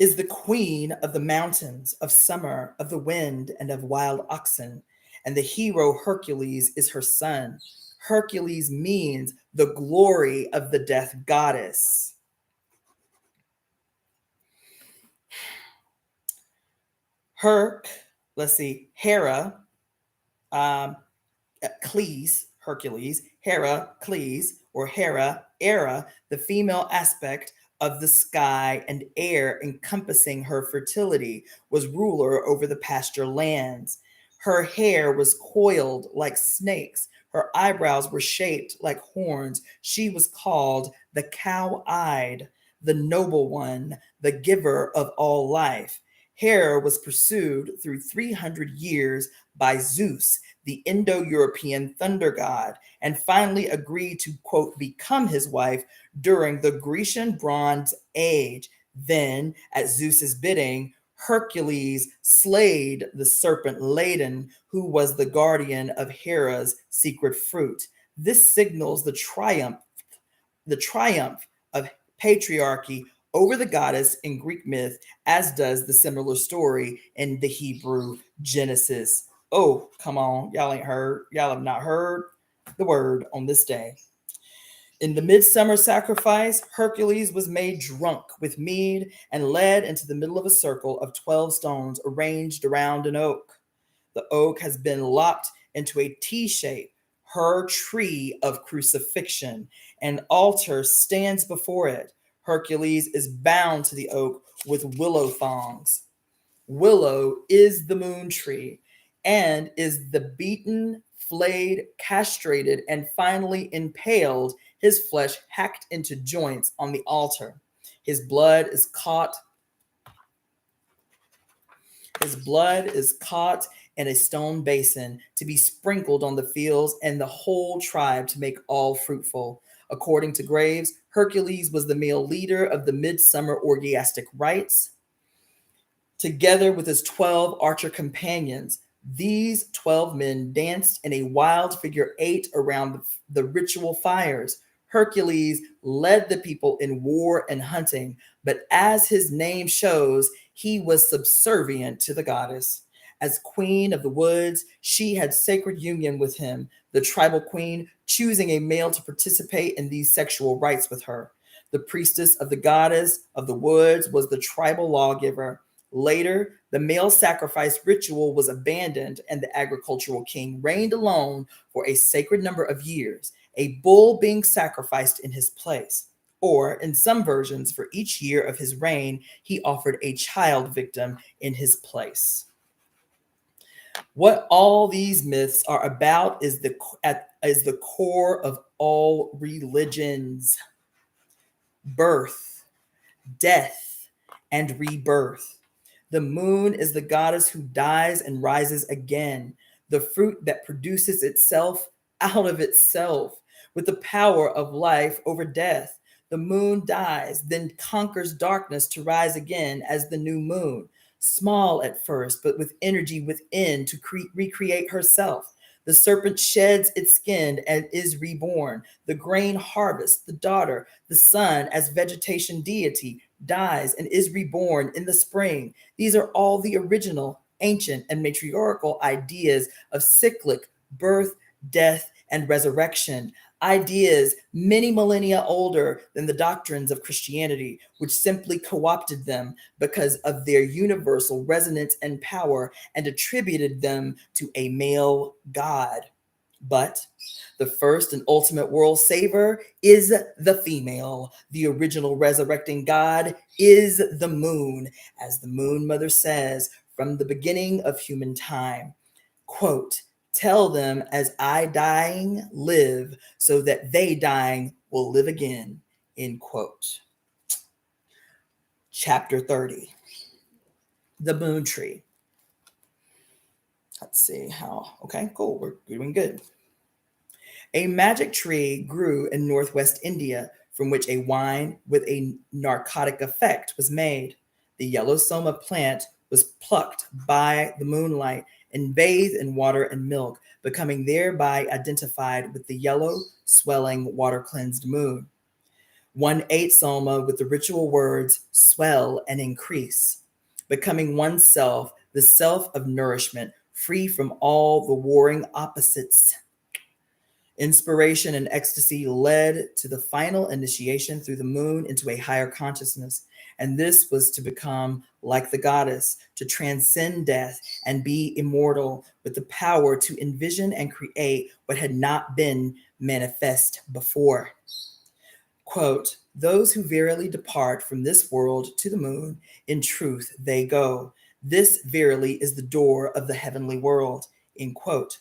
is the queen of the mountains, of summer, of the wind, and of wild oxen. And the hero Hercules is her son. Hercules means the glory of the death goddess. Hera, um, Hercules, Heracles, or Hera, the female aspect of the sky and air encompassing her fertility, was ruler over the pasture lands. Her hair was coiled like snakes. Her eyebrows were shaped like horns. She was called the cow-eyed, the noble one, the giver of all life. Hera was pursued through 300 years by Zeus, the Indo-European thunder god, and finally agreed to, quote, become his wife during the Grecian Bronze Age. Then, at Zeus's bidding, Hercules slayed the serpent Ladon, who was the guardian of Hera's secret fruit. This signals the triumph of patriarchy over the goddess in Greek myth, as does the similar story in the Hebrew Genesis. Oh, come on. Y'all have not heard the word on this day. In the midsummer sacrifice, Hercules was made drunk with mead and led into the middle of a circle of 12 stones arranged around an oak. The oak has been lopped into a T shape, her tree of crucifixion. An altar stands before it. Hercules is bound to the oak with willow thongs. Willow is the moon tree and is the beaten, flayed, castrated, and finally impaled, his flesh hacked into joints on the altar. His blood is caught in a stone basin to be sprinkled on the fields and the whole tribe to make all fruitful. According to Graves, Hercules was the male leader of the midsummer orgiastic rites. Together with his 12 archer companions, these 12 men danced in a wild figure 8 around the ritual fires. Hercules led the people in war and hunting, but as his name shows, he was subservient to the goddess. As queen of the woods, she had sacred union with him, the tribal queen choosing a male to participate in these sexual rites with her. The priestess of the goddess of the woods was the tribal lawgiver. Later, the male sacrifice ritual was abandoned and the agricultural king reigned alone for a sacred number of years, a bull being sacrificed in his place. Or, in some versions, for each year of his reign, he offered a child victim in his place. What all these myths are about is the core of all religions: birth, death, and rebirth. The moon is the goddess who dies and rises again, the fruit that produces itself out of itself, with the power of life over death. The moon dies, then conquers darkness to rise again as the new moon, small at first, but with energy within to recreate herself. The serpent sheds its skin and is reborn. The grain harvests the daughter. The sun, as vegetation deity, dies and is reborn in the spring. These are all the original, ancient, and matriarchal ideas of cyclic birth, death, and resurrection. Ideas many millennia older than the doctrines of Christianity, which simply co-opted them because of their universal resonance and power and attributed them to a male god. But the first and ultimate world saver is the female. The original resurrecting God is the moon, as the Moon Mother says from the beginning of human time. Quote, "Tell them as I dying live, so that they dying will live again." End quote. Chapter 30, the moon tree. Let's see how, okay, cool, we're doing good. A magic tree grew in northwest India from which a wine with a narcotic effect was made. The yellow soma plant was plucked by the moonlight and bathed in water and milk, becoming thereby identified with the yellow, swelling, water-cleansed moon. One ate soma with the ritual words, swell and increase, becoming oneself the self of nourishment, free from all the warring opposites. Inspiration and ecstasy led to the final initiation through the moon into a higher consciousness. And this was to become like the goddess, to transcend death and be immortal with the power to envision and create what had not been manifest before. Quote, those who verily depart from this world to the moon, in truth they go. This verily is the door of the heavenly world, end quote.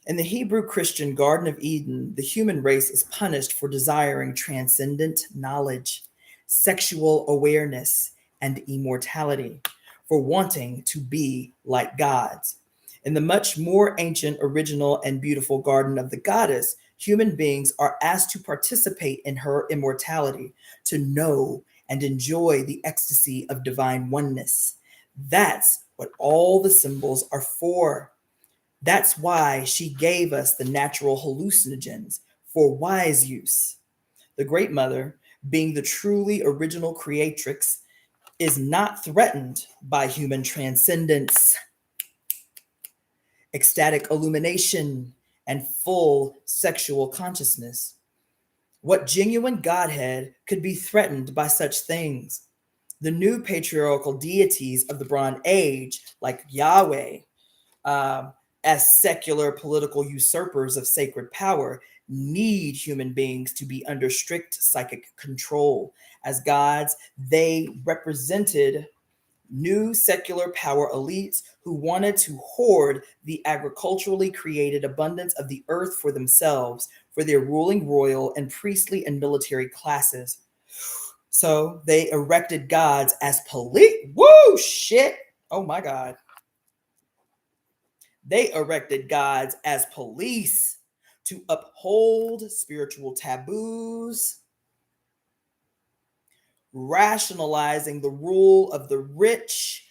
In the Hebrew Christian Garden of Eden, the human race is punished for desiring transcendent knowledge, sexual awareness, and immortality, for wanting to be like gods. In the much more ancient, original, and beautiful Garden of the Goddess, human beings are asked to participate in her immortality, to know and enjoy the ecstasy of divine oneness. That's what all the symbols are for. That's why she gave us the natural hallucinogens for wise use. The Great Mother, being the truly original creatrix, is not threatened by human transcendence, ecstatic illumination, and full sexual consciousness. What genuine Godhead could be threatened by such things? The new patriarchal deities of the Bronze Age, like Yahweh, as secular political usurpers of sacred power, need human beings to be under strict psychic control. As gods, they represented new secular power elites who wanted to hoard the agriculturally created abundance of the earth for themselves, for their ruling royal and priestly and military classes. So they erected gods as police. Woo, shit. Oh my God. They erected gods as police to uphold spiritual taboos, rationalizing the rule of the rich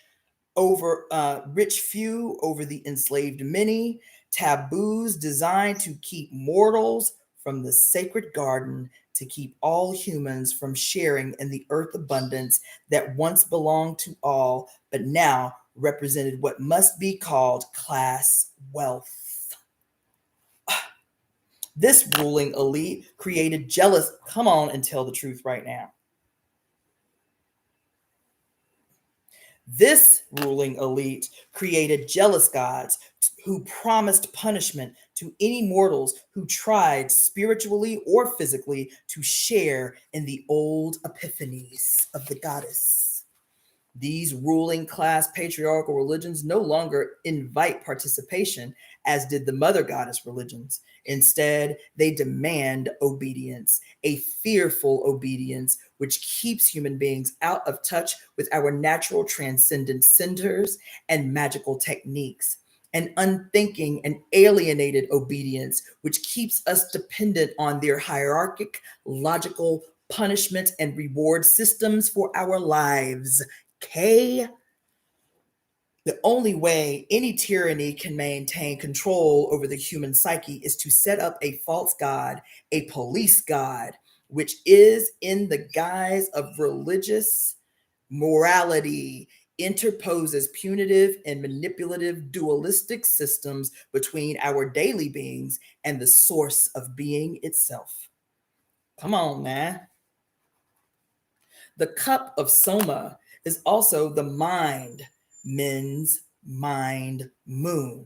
over rich few over the enslaved many, taboos designed to keep mortals from the sacred garden, to keep all humans from sharing in the earth abundance that once belonged to all, but now represented what must be called class wealth. This ruling elite created jealous. Come on and tell the truth right now. This ruling elite created jealous gods who promised punishment to any mortals who tried spiritually or physically to share in the old epiphanies of the goddess. These ruling class patriarchal religions no longer invite participation, as did the mother goddess religions. Instead, they demand obedience, a fearful obedience, which keeps human beings out of touch with our natural transcendent centers and magical techniques. An unthinking and alienated obedience, which keeps us dependent on their hierarchic, logical punishment and reward systems for our lives. The only way any tyranny can maintain control over the human psyche is to set up a false god, a police god, which is in the guise of religious morality, interposes punitive and manipulative dualistic systems between our daily beings and the source of being itself. Come on, man. The cup of Soma is also the men's mind moon.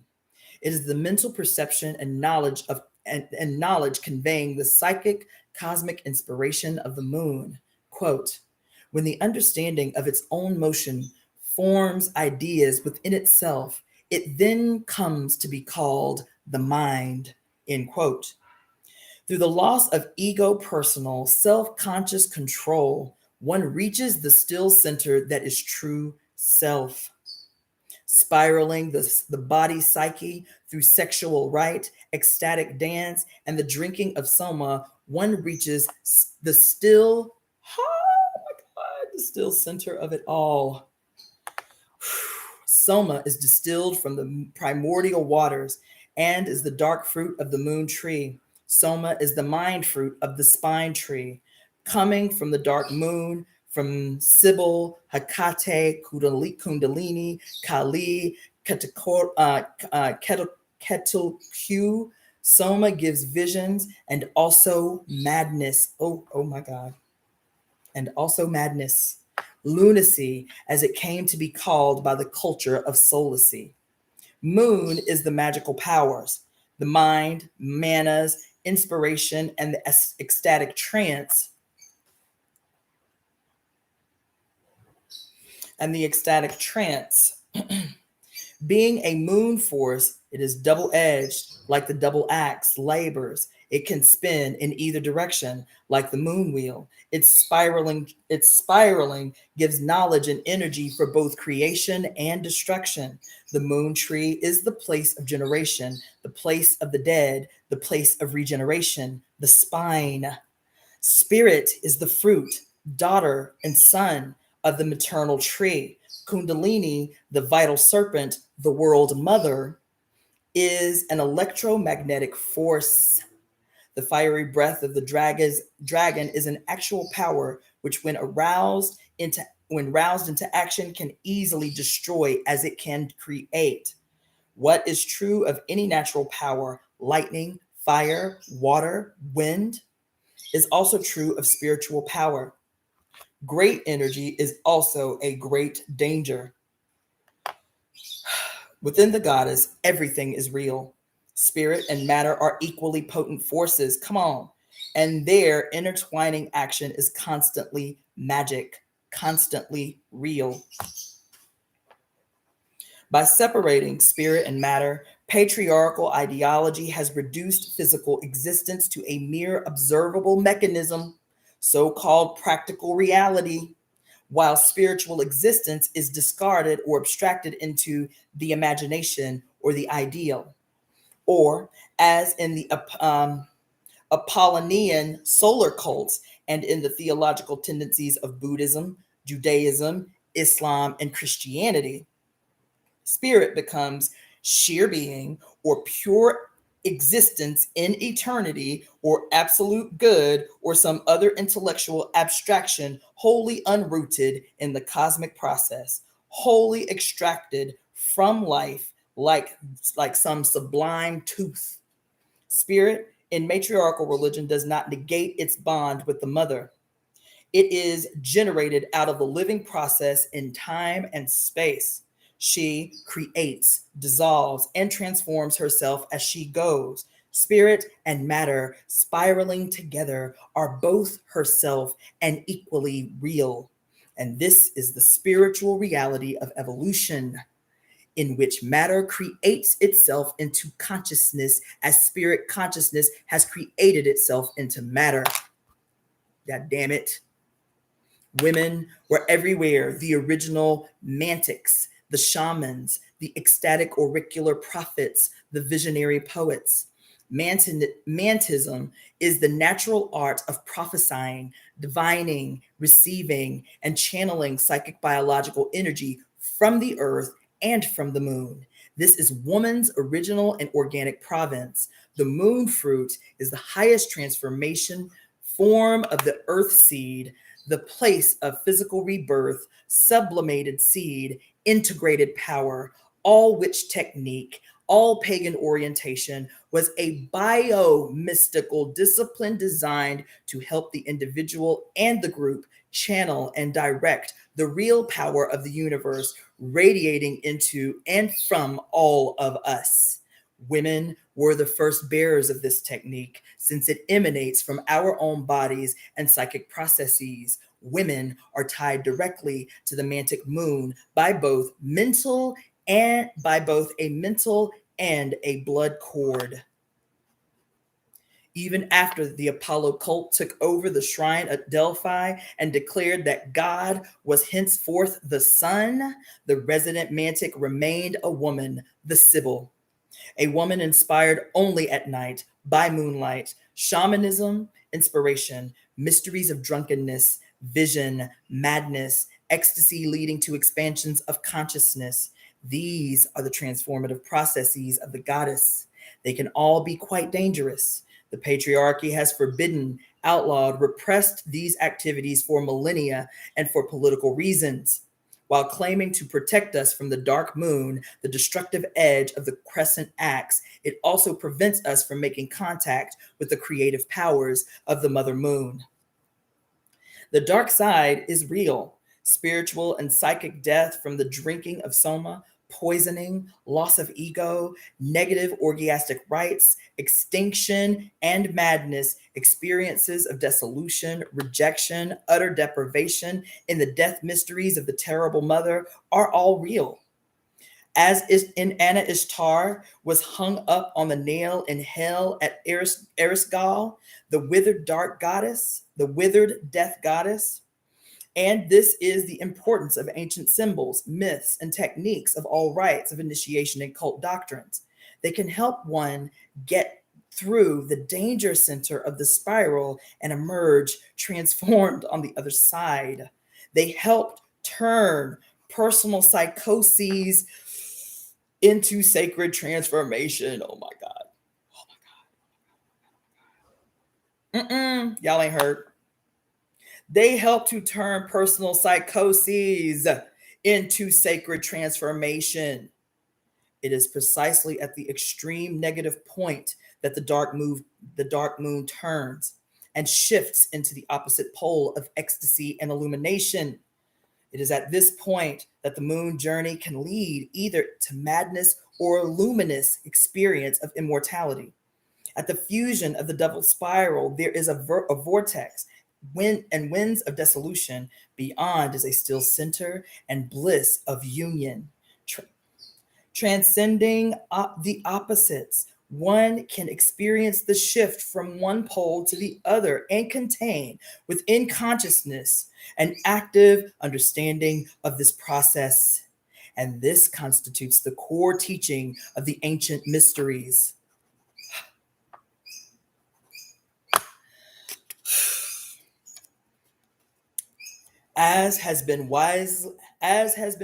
It is the mental perception and knowledge of and knowledge conveying the psychic cosmic inspiration of the moon. Quote, when the understanding of its own motion forms ideas within itself, it then comes to be called the mind, end quote. Through the loss of ego personal, self-conscious control, one reaches the still center that is true self. Spiraling the body psyche through sexual rite, ecstatic dance, and the drinking of soma, one reaches the still, oh my God, the still center of it all. Soma is distilled from the primordial waters and is the dark fruit of the moon tree. Soma is the mind fruit of the spine tree, coming from the dark moon, from Sybil, Hecate, Kundalini, Kali, Ketelku. Soma gives visions and also madness. Oh my God. And also madness. lunacy, as it came to be called by the culture of solacy. Moon is the magical powers, the mind, manas, inspiration, and the ecstatic trance. And the ecstatic trance. Being a moon force, it is double-edged, like the double axe labors. It can spin in either direction, like the moon wheel. Its spiraling gives knowledge and energy for both creation and destruction. The moon tree is the place of generation, the place of the dead, the place of regeneration, the spine. Spirit is the fruit, daughter, and son of the maternal tree. Kundalini, the vital serpent, the world mother, is an electromagnetic force. The fiery breath of the dragon is an actual power which, when roused into action, can easily destroy as it can create. What is true of any natural power, lightning, fire, water, wind, is also true of spiritual power. Great energy is also a great danger. Within the goddess, everything is real. Spirit and matter are equally potent forces. Come on. And their intertwining action is constantly magic, constantly real. By separating spirit and matter, patriarchal ideology has reduced physical existence to a mere observable mechanism, so-called practical reality, while spiritual existence is discarded or abstracted into the imagination or the ideal. Or, as in the Apollonian solar cults and in the theological tendencies of Buddhism, Judaism, Islam, and Christianity, spirit becomes sheer being or pure existence in eternity or absolute good or some other intellectual abstraction wholly unrooted in the cosmic process, wholly extracted from life like some sublime tooth. Spirit in matriarchal religion does not negate its bond with the mother. It is generated out of the living process in time and space. She creates, dissolves, and transforms herself as she goes. Spirit and matter spiraling together are both herself and equally real. And this is the spiritual reality of evolution, in which matter creates itself into consciousness as spirit consciousness has created itself into matter. God damn it. Women were everywhere, the original mantics, the shamans, the ecstatic auricular prophets, the visionary poets. Mantism is the natural art of prophesying, divining, receiving, and channeling psychic biological energy from the earth and from the moon. This is woman's original and organic province. The moon fruit is the highest transformation form of the earth seed, the place of physical rebirth, sublimated seed, integrated power, all which technique, all pagan orientation was a bio-mystical discipline designed to help the individual and the group channel and direct the real power of the universe radiating into and from all of us. Women were the first bearers of this technique since it emanates from our own bodies and psychic processes. Women are tied directly to the mantic moon by both a mental and a blood cord. Even after the Apollo cult took over the shrine at Delphi and declared that God was henceforth the sun, the resident mantic remained a woman, the Sibyl. A woman inspired only at night, by moonlight, shamanism, inspiration, mysteries of drunkenness, vision, madness, ecstasy leading to expansions of consciousness. These are the transformative processes of the goddess. They can all be quite dangerous. The patriarchy has forbidden, outlawed, repressed these activities for millennia and for political reasons. While claiming to protect us from the dark moon, the destructive edge of the crescent axe, it also prevents us from making contact with the creative powers of the mother moon. The dark side is real. spiritual and psychic death from the drinking of soma, poisoning, loss of ego, negative orgiastic rites, extinction, and madness, experiences of dissolution, rejection, utter deprivation, in the death mysteries of the terrible mother are all real. As is in Anna Ishtar was hung up on the nail in hell at Erisgal, the withered dark goddess, the withered death goddess. And this is the importance of ancient symbols, myths, and techniques of all rites of initiation and cult doctrines. They can help one get through the danger center of the spiral and emerge transformed on the other side. They helped turn personal psychoses into sacred transformation. Oh my God. Oh my God. Y'all ain't heard. They help to turn personal psychoses into sacred transformation. It is precisely at the extreme negative point that the dark moon turns and shifts into the opposite pole of ecstasy and illumination. It is at this point that the moon journey can lead either to madness or a luminous experience of immortality. At the fusion of the double spiral, there is a vortex, winds of dissolution. Beyond is a still center and bliss of union. Transcending the opposites, one can experience the shift from one pole to the other and contain within consciousness an active understanding of this process. And this constitutes the core teaching of the ancient mysteries. As has been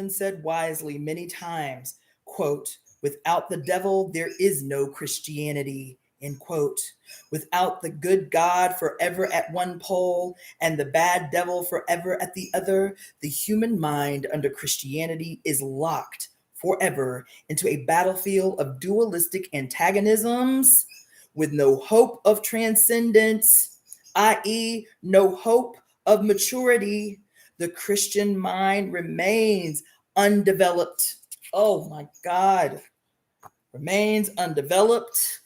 said wisely many times, quote, without the devil, there is no Christianity, end quote. Without the good God forever at one pole and the bad devil forever at the other, the human mind under Christianity is locked forever into a battlefield of dualistic antagonisms with no hope of transcendence, i.e., no hope of maturity. The Christian mind remains undeveloped. Oh my God. Remains undeveloped.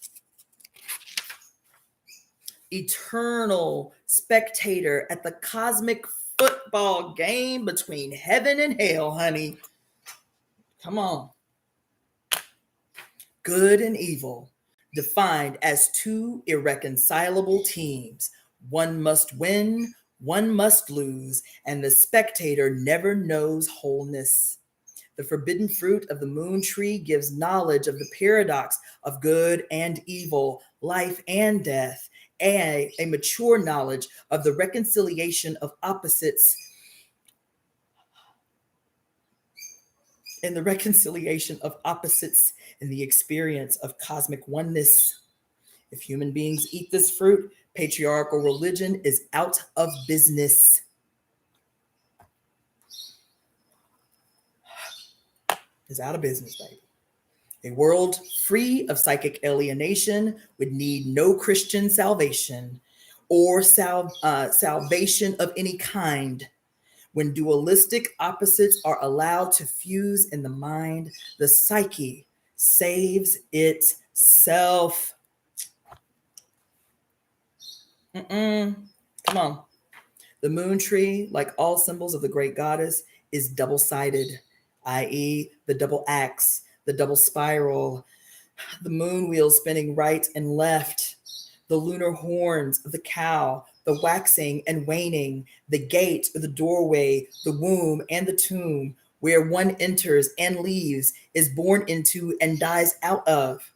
Eternal spectator at the cosmic football game between heaven and hell, honey. Come on. Good and evil, defined as two irreconcilable teams. One must win, one must lose, and the spectator never knows wholeness. The forbidden fruit of the moon tree gives knowledge of the paradox of good and evil, life and death, and a mature knowledge of the reconciliation of opposites in the reconciliation of opposites in the experience of cosmic oneness. If human beings eat this fruit, patriarchal religion is out of business. Is out of business, baby. A world free of psychic alienation would need no Christian salvation or salvation of any kind. When dualistic opposites are allowed to fuse in the mind, the psyche saves itself. Come on. The moon tree, like all symbols of the great goddess, is double-sided, i.e., the double axe, the double spiral, the moon wheel spinning right and left, the lunar horns of the cow, the waxing and waning, the gate or the doorway, the womb and the tomb, where one enters and leaves, is born into and dies out of.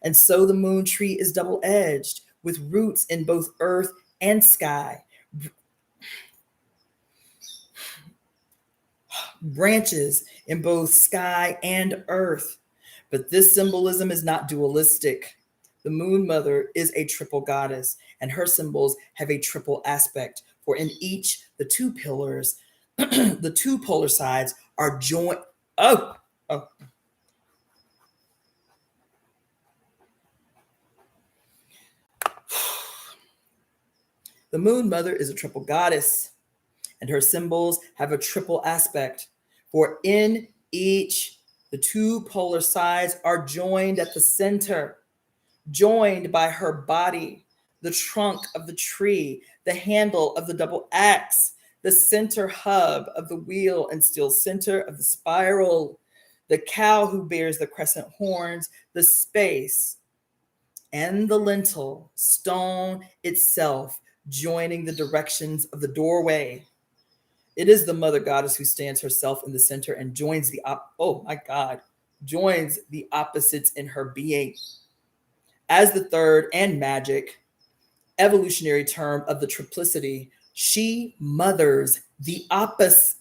And so the moon tree is double-edged, with roots in both earth and sky, branches in both sky and earth. But this symbolism is not dualistic. The moon mother is a triple goddess, and her symbols have a triple aspect. For in each, the two pillars, the two polar sides are joined. Oh. The moon mother is a triple goddess, and her symbols have a triple aspect. For in each, the two polar sides are joined at the center, joined by her body, the trunk of the tree, the handle of the double axe, the center hub of the wheel and still center of the spiral, the cow who bears the crescent horns, the space, and the lintel, stone itself, joining the directions of the doorway. It is the mother goddess who stands herself in the center and joins joins the opposites in her being. As the third and magic evolutionary term of the triplicity, she mothers the opposite.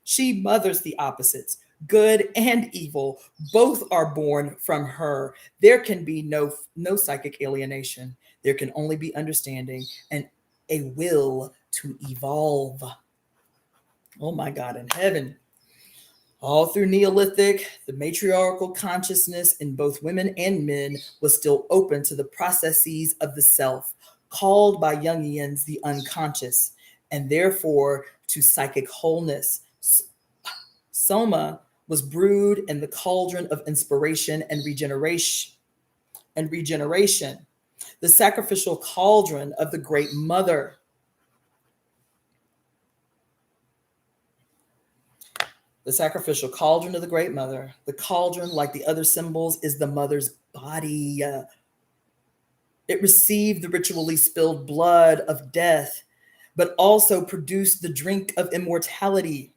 She mothers the opposites. Good and evil, both are born from her. There can be no psychic alienation. There can only be understanding and a will to evolve. Oh my God in heaven. All through Neolithic, the matriarchal consciousness in both women and men was still open to the processes of the self, called by Jungians the unconscious, and therefore to psychic wholeness. Soma was brewed in the cauldron of inspiration and regeneration, the sacrificial cauldron of the Great Mother. The sacrificial cauldron of the Great Mother. The cauldron, like the other symbols, is the mother's body. It received the ritually spilled blood of death, but also produced the drink of immortality.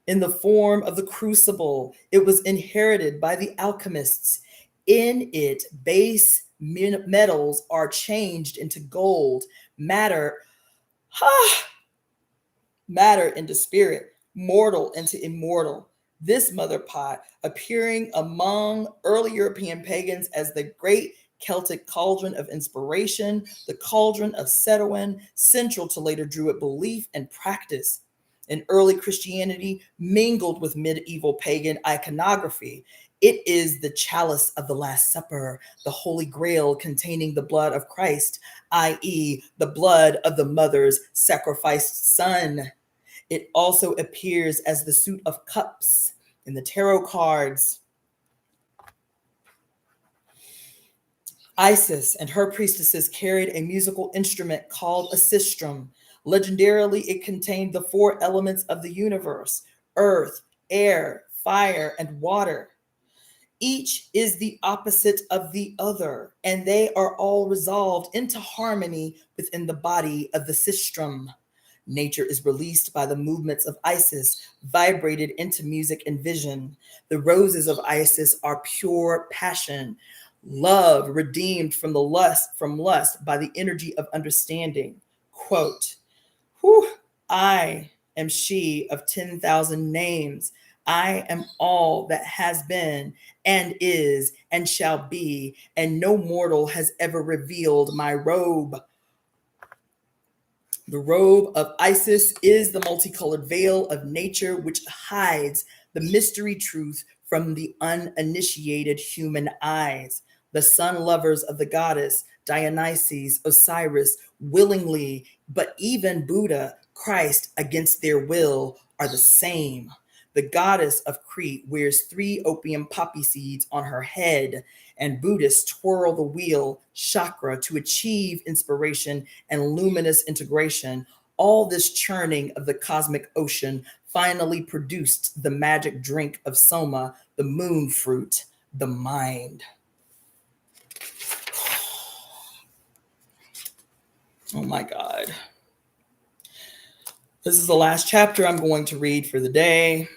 In the form of the crucible, it was inherited by the alchemists. In it, base metals are changed into gold, matter into spirit, mortal into immortal. This mother pot, appearing among early European pagans as the great Celtic cauldron of inspiration, the cauldron of Setowin, central to later Druid belief and practice. In early Christianity, mingled with medieval pagan iconography, it is the chalice of the Last Supper, the Holy Grail containing the blood of Christ, i.e., the blood of the mother's sacrificed son. It also appears as the suit of cups in the tarot cards. Isis and her priestesses carried a musical instrument called a sistrum. Legendarily, it contained the four elements of the universe: earth, air, fire, and water. Each is the opposite of the other, and they are all resolved into harmony within the body of the sistrum. Nature is released by the movements of Isis, vibrated into music and vision. The roses of Isis are pure passion, love redeemed from lust by the energy of understanding. Quote, I am she of 10,000 names. I am all that has been and is and shall be, and no mortal has ever revealed my robe. The robe of Isis is the multicolored veil of nature which hides the mystery truth from the uninitiated human eyes. The sun lovers of the goddess, Dionysus, Osiris, willingly, but even Buddha, Christ, against their will, are the same. The goddess of Crete wears 3 opium poppy seeds on her head, and Buddhists twirl the wheel, chakra, to achieve inspiration and luminous integration. All this churning of the cosmic ocean finally produced the magic drink of Soma, the moon fruit, the mind. Oh my God. This is the last chapter I'm going to read for the day,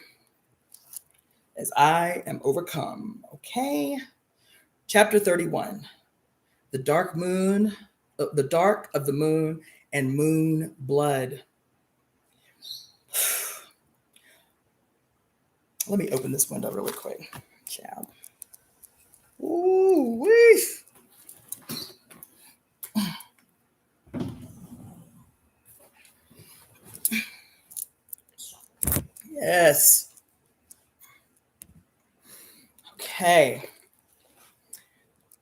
as I am overcome. Okay. Chapter 31. The dark of the moon and moon blood. Let me open this window really quick. Ciao. Ooh, wee. Yes. Okay.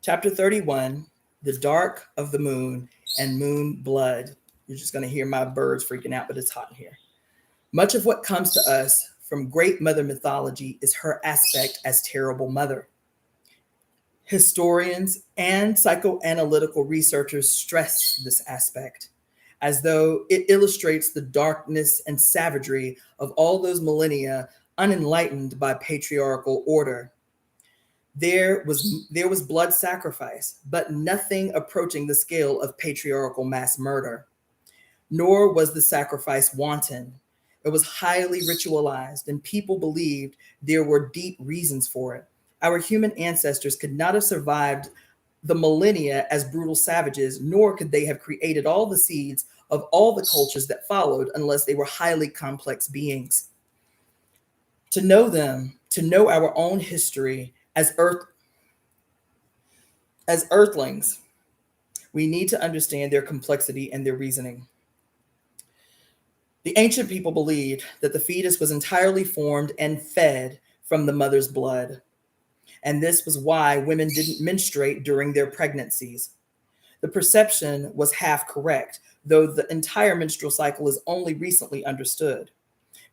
Chapter 31, the dark of the moon and moon blood. You're just going to hear my birds freaking out, but it's hot in here. Much of what comes to us from great mother mythology is her aspect as terrible mother. Historians and psychoanalytical researchers stress this aspect, as though it illustrates the darkness and savagery of all those millennia unenlightened by patriarchal order. There was blood sacrifice, but nothing approaching the scale of patriarchal mass murder. Nor was the sacrifice wanton. It was highly ritualized, and people believed there were deep reasons for it. Our human ancestors could not have survived the millennia as brutal savages, nor could they have created all the seeds of all the cultures that followed unless they were highly complex beings. To know them, to know our own history as earthlings, we need to understand their complexity and their reasoning. The ancient people believed that the fetus was entirely formed and fed from the mother's blood. And this was why women didn't menstruate during their pregnancies. The perception was half correct, though the entire menstrual cycle is only recently understood.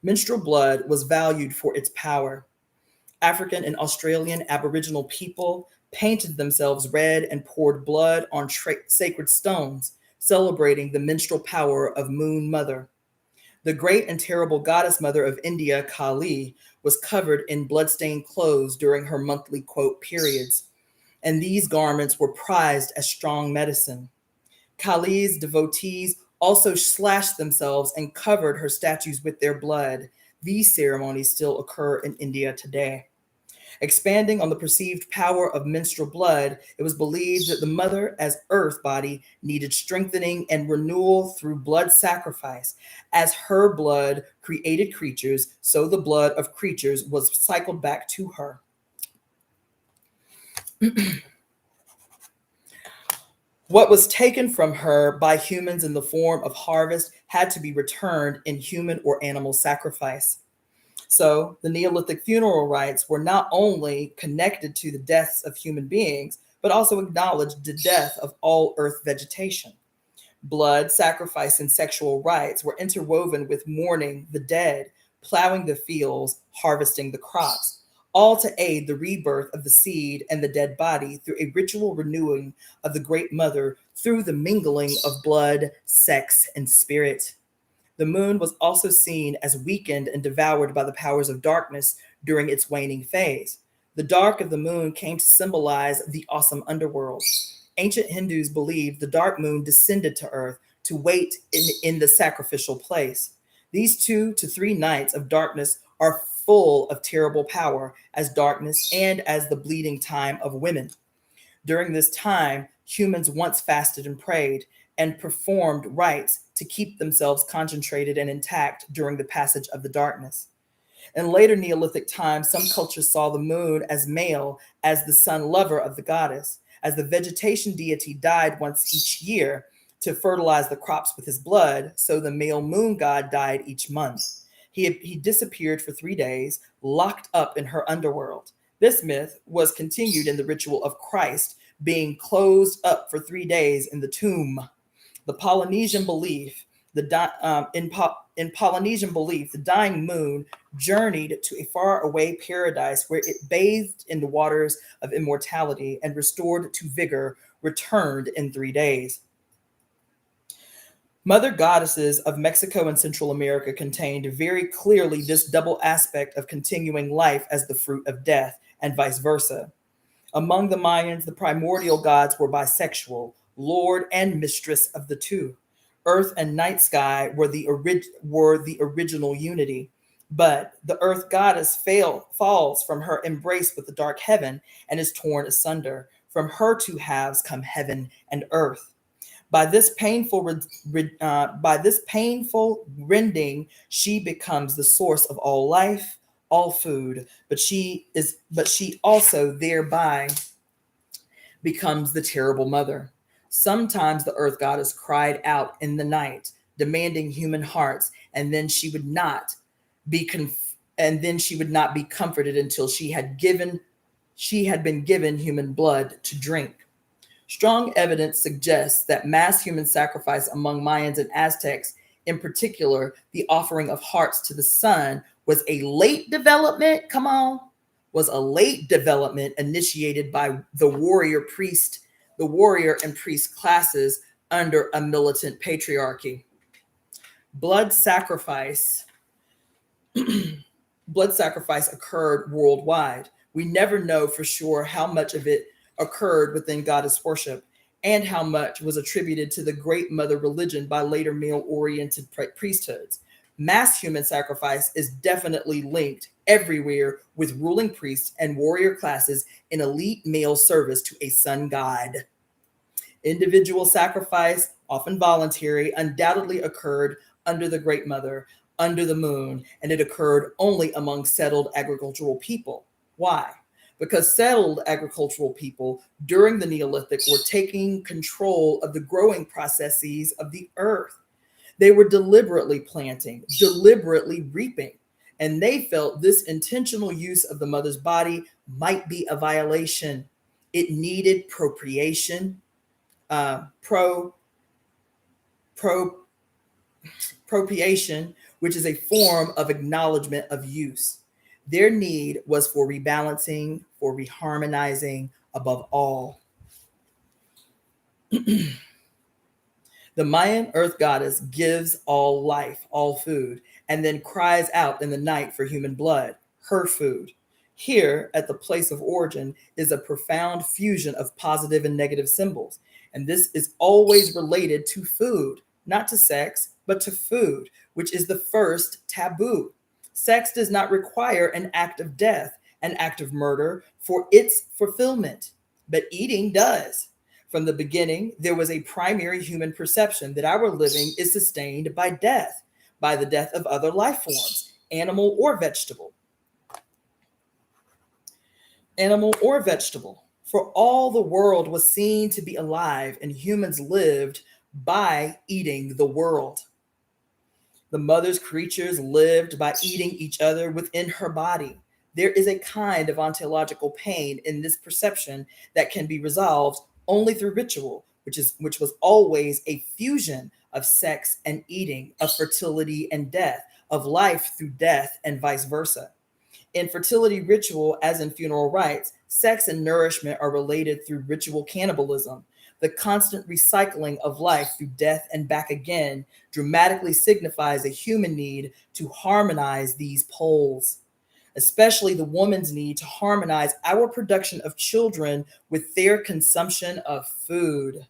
Menstrual blood was valued for its power. African and Australian Aboriginal people painted themselves red and poured blood on sacred stones, celebrating the menstrual power of Moon Mother. The great and terrible goddess mother of India, Kali, was covered in bloodstained clothes during her monthly, quote, periods, and these garments were prized as strong medicine. Kali's devotees also slashed themselves and covered her statues with their blood. These ceremonies still occur in India today. Expanding on the perceived power of menstrual blood, it was believed that the mother as earth body needed strengthening and renewal through blood sacrifice. As her blood created creatures, so the blood of creatures was cycled back to her. What was taken from her by humans in the form of harvest had to be returned in human or animal sacrifice. So the Neolithic funeral rites were not only connected to the deaths of human beings, but also acknowledged the death of all earth vegetation. Blood, sacrifice, and sexual rites were interwoven with mourning the dead, plowing the fields, harvesting the crops, all to aid the rebirth of the seed and the dead body through a ritual renewing of the Great Mother through the mingling of blood, sex, and spirit. The moon was also seen as weakened and devoured by the powers of darkness during its waning phase. The dark of the moon came to symbolize the awesome underworld. Ancient Hindus believed the dark moon descended to earth to wait in the sacrificial place. These 2 to 3 nights of darkness are full of terrible power as darkness and as the bleeding time of women. During this time, humans once fasted and prayed and performed rites to keep themselves concentrated and intact during the passage of the darkness. In later Neolithic times, some cultures saw the moon as male, as the son lover of the goddess. As the vegetation deity died once each year to fertilize the crops with his blood, so the male moon god died each month. He disappeared for 3 days, locked up in her underworld. This myth was continued in the ritual of Christ being closed up for 3 days in the tomb. The Polynesian belief, in Polynesian belief, the dying moon journeyed to a faraway paradise where it bathed in the waters of immortality and restored to vigor, returned in 3 days. Mother goddesses of Mexico and Central America contained very clearly this double aspect of continuing life as the fruit of death, and vice versa. Among the Mayans, the primordial gods were bisexual, lord and mistress of the two. Earth and night sky were the original unity. But the earth goddess falls from her embrace with the dark heaven and is torn asunder. From her 2 halves come heaven and earth. By this painful rending, she becomes the source of all life, all food, but she also thereby becomes the terrible mother. Sometimes the earth goddess cried out in the night, demanding human hearts, and then she would not be comforted until she had been given human blood to drink. Strong evidence suggests that mass human sacrifice among Mayans and Aztecs, in particular, the offering of hearts to the sun, was a late development. Come on, was a late development initiated by the warrior and priest classes under a militant patriarchy. Blood sacrifice blood sacrifice occurred worldwide. We never know for sure how much of it occurred within goddess worship and how much was attributed to the great mother religion by later male-oriented priesthoods. Mass human sacrifice is definitely linked everywhere with ruling priests and warrior classes in elite male service to a sun god. Individual sacrifice, often voluntary, undoubtedly occurred under the Great Mother, under the moon, and it occurred only among settled agricultural people. Why? Because settled agricultural people during the Neolithic were taking control of the growing processes of the earth. They were deliberately planting, deliberately reaping, and they felt this intentional use of the mother's body might be a violation. It needed propitiation, which is a form of acknowledgement of use. Their need was for rebalancing, for reharmonizing, above all. The Mayan earth goddess gives all life, all food, and then cries out in the night for human blood, her food. Here, at the place of origin, is a profound fusion of positive and negative symbols. And this is always related to food, not to sex, but to food, which is the first taboo. Sex does not require an act of death, an act of murder for its fulfillment, but eating does. From the beginning, there was a primary human perception that our living is sustained by death, by the death of other life forms, animal or vegetable. For all the world was seen to be alive, and humans lived by eating the world. The mother's creatures lived by eating each other within her body. There is a kind of ontological pain in this perception that can be resolved only through ritual, which was always a fusion of sex and eating, of fertility and death, of life through death, and vice versa. In fertility ritual, as in funeral rites, sex and nourishment are related through ritual cannibalism. The constant recycling of life through death and back again dramatically signifies a human need to harmonize these poles, especially the woman's need to harmonize our production of children with their consumption of food.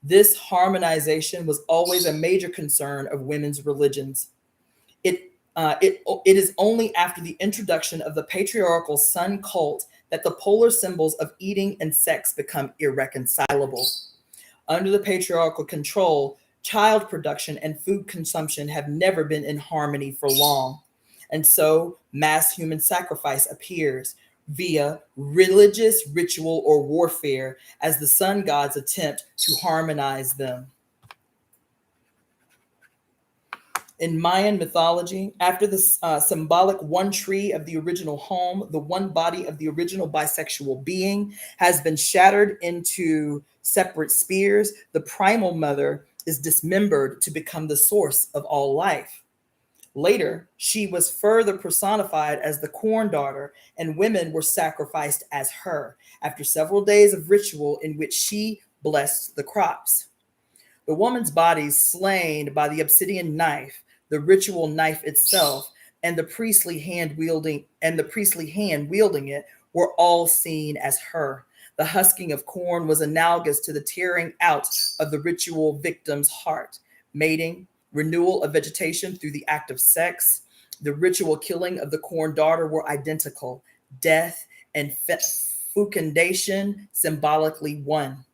This harmonization was always a major concern of women's religions. It is only after the introduction of the patriarchal sun cult that the polar symbols of eating and sex become irreconcilable. Under the patriarchal control, child production and food consumption have never been in harmony for long. And so mass human sacrifice appears via religious ritual or warfare as the sun gods attempt to harmonize them. In Mayan mythology, after the symbolic one tree of the original home, the one body of the original bisexual being has been shattered into separate spears, the primal mother is dismembered to become the source of all life. Later, she was further personified as the corn daughter, and women were sacrificed as her after several days of ritual in which she blessed the crops. The woman's body slain by the obsidian knife, the ritual knife itself, and the priestly hand wielding it were all seen as her. The husking of corn was analogous to the tearing out of the ritual victim's heart. Mating, renewal of vegetation through the act of sex, the ritual killing of the corn daughter were identical. Death and fecundation symbolically one.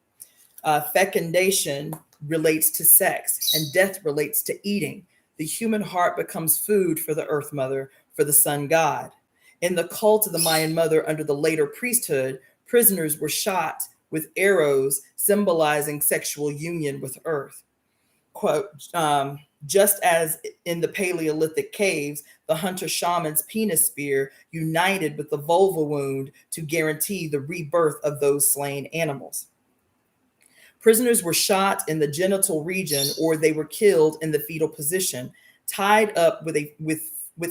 Fecundation relates to sex, and death relates to eating. The human heart becomes food for the earth mother, for the sun god. In the cult of the Mayan mother under the later priesthood, prisoners were shot with arrows symbolizing sexual union with earth. Quote, just as in the Paleolithic caves, the hunter shaman's penis spear united with the vulva wound to guarantee the rebirth of those slain animals. Prisoners were shot in the genital region, or they were killed in the fetal position, tied up with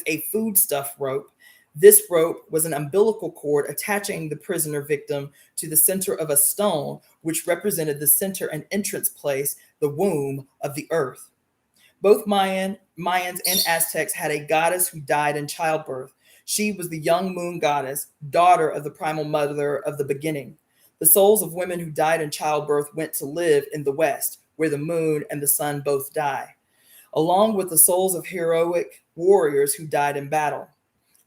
a foodstuff rope. This rope was an umbilical cord attaching the prisoner victim to the center of a stone, which represented the center and entrance place, the womb of the earth. Both Mayans and Aztecs had a goddess who died in childbirth. She was the young moon goddess, daughter of the primal mother of the beginning. The souls of women who died in childbirth went to live in the west, where the moon and the sun both die, along with the souls of heroic warriors who died in battle.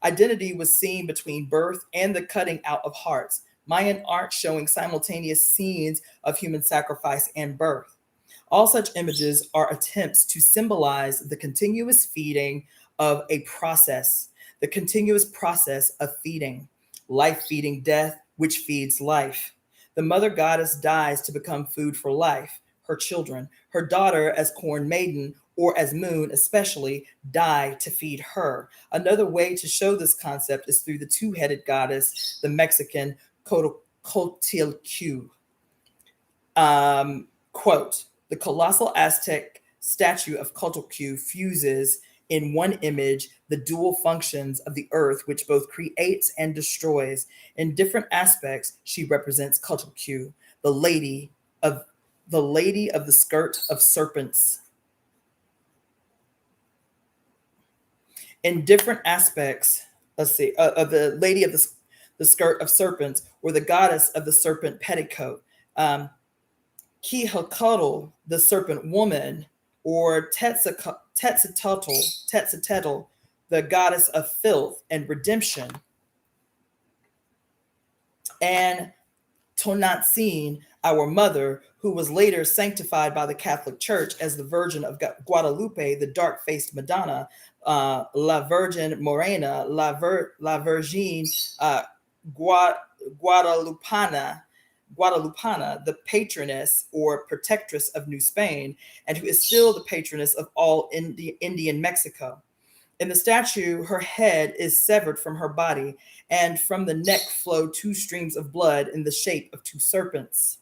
Identity was seen between birth and the cutting out of hearts, Mayan art showing simultaneous scenes of human sacrifice and birth. All such images are attempts to symbolize the continuous feeding of a process, the continuous process of feeding, life feeding death, which feeds life. The mother goddess dies to become food for life, her children. Her daughter, as corn maiden, or as moon especially, die to feed her. Another way to show this concept is through the two-headed goddess, the Mexican Cotilcu. Quote, the colossal Aztec statue of Cotilcu fuses in one image the dual functions of the earth, which both creates and destroys. In different aspects, she represents Cotilcu, the lady of the skirt of serpents. In different aspects, of the lady of the skirt of serpents, or the goddess of the serpent petticoat. Quetzalcoatl, the serpent woman, or Tetzalcoatl, the goddess of filth and redemption, and Tonantzin, our mother, who was later sanctified by the Catholic Church as the Virgin of Guadalupe, the dark-faced Madonna, La Virgen Morena, La Virgin Guadalupana, the patroness or protectress of New Spain, and who is still the patroness of all Indian Mexico. In the statue, her head is severed from her body, and from the neck flow two streams of blood in the shape of two serpents.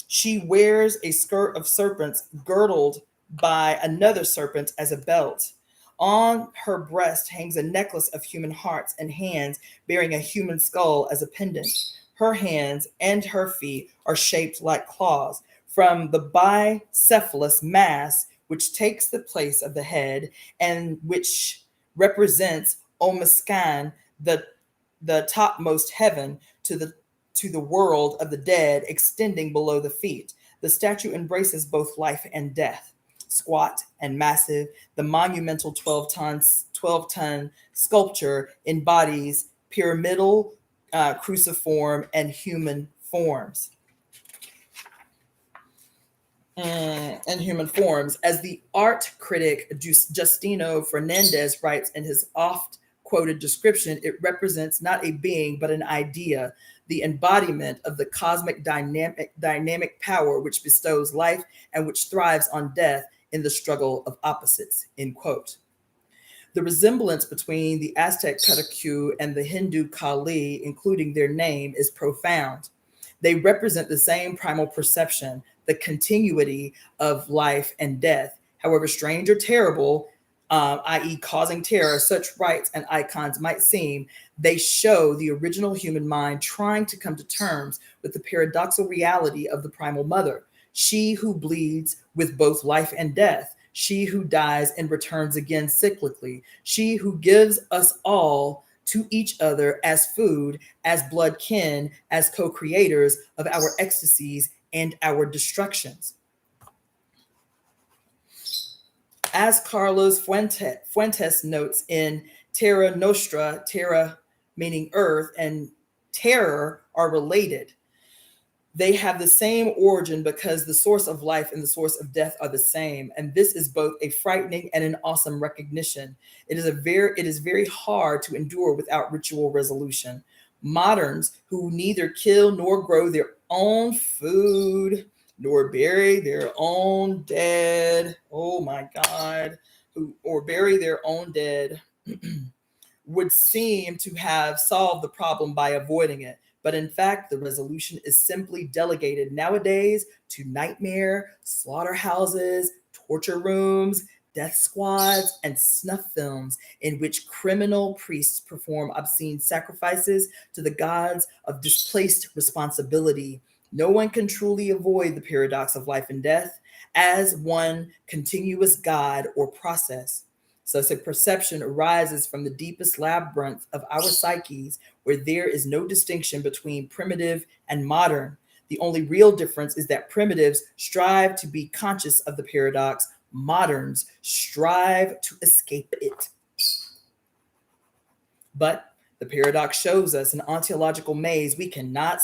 She wears a skirt of serpents girdled by another serpent as a belt. On her breast hangs a necklace of human hearts and hands bearing a human skull as a pendant. Her hands and her feet are shaped like claws. From the bicephalous mass, which takes the place of the head and which represents Omiskan, the topmost heaven, to the world of the dead extending below the feet. The statue embraces both life and death. Squat and massive, the monumental 12-ton sculpture embodies pyramidal, cruciform, and human forms. As the art critic Justino Fernandez writes in his oft-quoted description, it represents not a being, but an idea, the embodiment of the cosmic dynamic power which bestows life and which thrives on death in the struggle of opposites, end quote. The resemblance between the Aztec Cotilcu and the Hindu Kali, including their name, is profound. They represent the same primal perception, the continuity of life and death. However strange or terrible, i.e. causing terror, such rites and icons might seem, they show the original human mind trying to come to terms with the paradoxical reality of the primal mother, she who bleeds with both life and death, she who dies and returns again cyclically, she who gives us all to each other as food, as blood kin, as co-creators of our ecstasies and our destructions. As Carlos Fuentes notes in Terra Nostra, terra meaning earth, and terror are related. They have the same origin because the source of life and the source of death are the same. And this is both a frightening and an awesome recognition. It is very hard to endure without ritual resolution. Moderns who neither kill nor grow their own food, nor bury their own dead, oh my God, or bury their own dead, would seem to have solved the problem by avoiding it. But in fact, the resolution is simply delegated nowadays to nightmare, slaughterhouses, torture rooms, death squads, and snuff films in which criminal priests perform obscene sacrifices to the gods of displaced responsibility. No one can truly avoid the paradox of life and death as one continuous God or process. Such a perception arises from the deepest labyrinth of our psyches, where there is no distinction between primitive and modern. The only real difference is that primitives strive to be conscious of the paradox, moderns strive to escape it. But the paradox shows us an ontological maze we cannot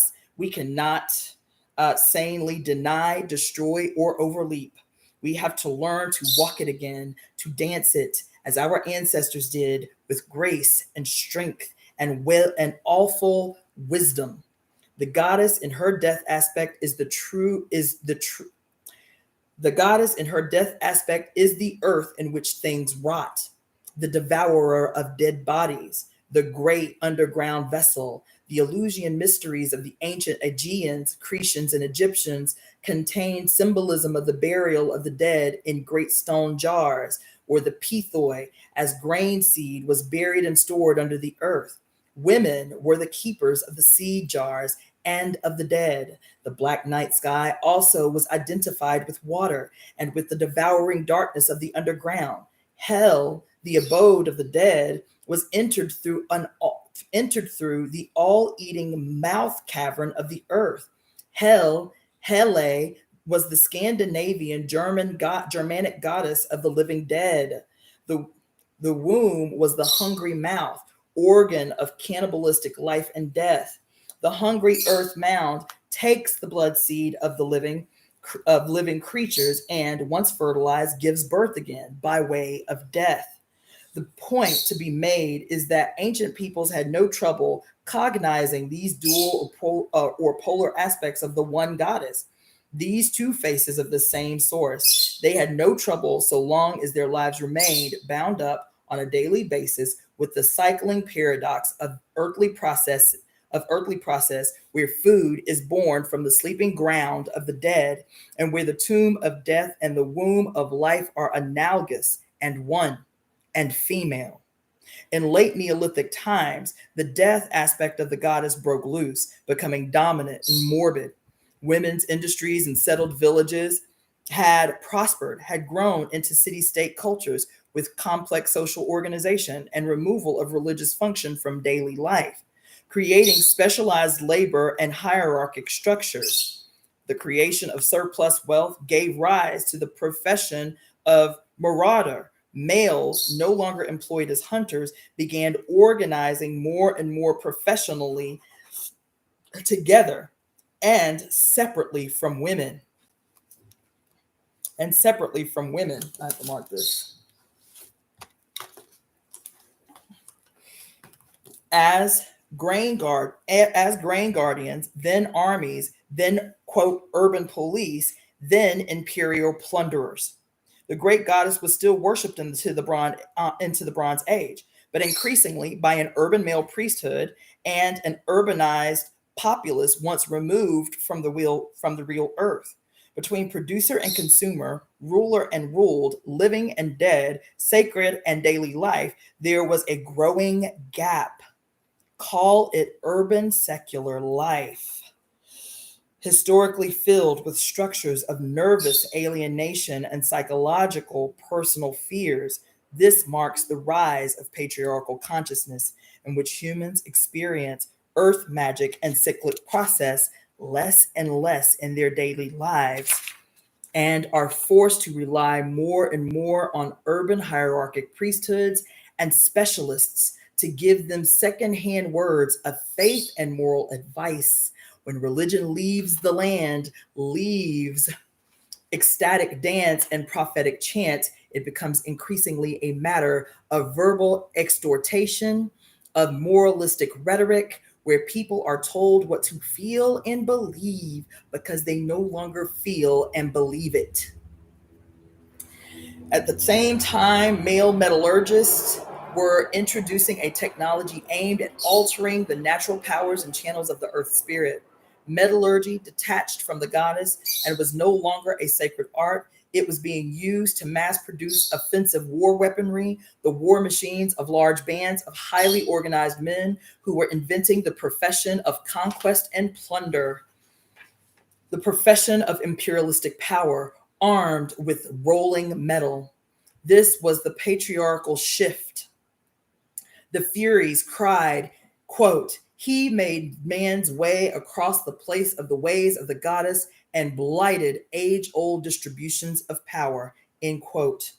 sanely deny, destroy, or overleap. We have to learn to walk it again, to dance it, as our ancestors did, with grace and strength and will and awful wisdom. The goddess in her death aspect is the true the goddess in her death aspect is the earth in which things rot, the devourer of dead bodies, the great underground vessel. The Eleusinian mysteries of the ancient Aegeans, Cretians, and Egyptians contain symbolism of the burial of the dead in great stone jars, or the pithoi, as grain seed was buried and stored under the earth. Women were the keepers of the seed jars and of the dead. The black night sky also was identified with water and with the devouring darkness of the underground. Hell, the abode of the dead, was entered through the all-eating mouth cavern of the earth. Hele, was the Scandinavian Germanic goddess of the living dead. The womb was the hungry mouth, organ of cannibalistic life and death. The hungry earth mound takes the blood seed of the living creatures, and once fertilized, gives birth again by way of death. The point to be made is that ancient peoples had no trouble cognizing these dual or polar aspects of the one goddess, these two faces of the same source. They had no trouble so long as their lives remained bound up on a daily basis with the cycling paradox of earthly process, where food is born from the sleeping ground of the dead, and where the tomb of death and the womb of life are analogous and one and female. In late Neolithic times, the death aspect of the goddess broke loose, becoming dominant and morbid. Women's industries and settled villages had prospered, had grown into city-state cultures with complex social organization and removal of religious function from daily life, creating specialized labor and hierarchic structures. The creation of surplus wealth gave rise to the profession of marauder. Males, no longer employed as hunters, began organizing more and more professionally together and separately from women. I have to mark this. As grain guardians, then armies, then quote urban police, then imperial plunderers. The great goddess was still worshipped into the Bronze Age, but increasingly by an urban male priesthood and an urbanized populace once removed from the real earth. Between producer and consumer, ruler and ruled, living and dead, sacred and daily life, there was a growing gap. Call it urban secular life, historically filled with structures of nervous alienation and psychological personal fears. This marks the rise of patriarchal consciousness, in which humans experience earth magic and cyclic process less and less in their daily lives, and are forced to rely more and more on urban hierarchic priesthoods and specialists to give them secondhand words of faith and moral advice. When religion leaves the land, leaves ecstatic dance and prophetic chant, it becomes increasingly a matter of verbal exhortation, of moralistic rhetoric, where people are told what to feel and believe because they no longer feel and believe it. At the same time, male metallurgists were introducing a technology aimed at altering the natural powers and channels of the earth spirit. Metallurgy detached from the goddess and was no longer a sacred art. It was being used to mass produce offensive war weaponry, the war machines of large bands of highly organized men who were inventing the profession of conquest and plunder, the profession of imperialistic power, armed with rolling metal. This was the patriarchal shift. The Furies cried, quote, "He made man's way across the place of the ways of the goddess and blighted age-old distributions of power," end quote.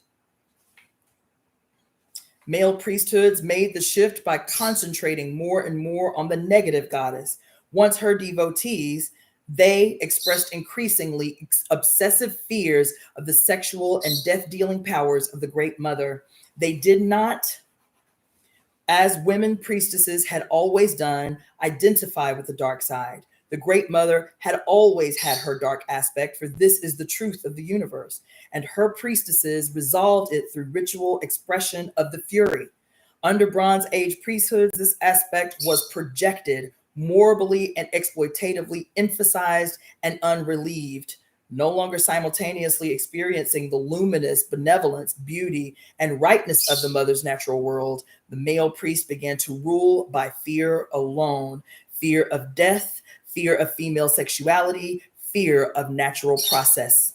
Male priesthoods made the shift by concentrating more and more on the negative goddess. Once her devotees, they expressed increasingly obsessive fears of the sexual and death-dealing powers of the Great Mother. They did not, as women priestesses had always done, identify with the dark side. The Great Mother had always had her dark aspect, for this is the truth of the universe, and her priestesses resolved it through ritual expression of the fury. Under Bronze Age priesthoods, this aspect was projected, morbidly and exploitatively emphasized and unrelieved. No longer simultaneously experiencing the luminous benevolence, beauty, and rightness of the mother's natural world, the male priest began to rule by fear alone: fear of death, fear of female sexuality, fear of natural process.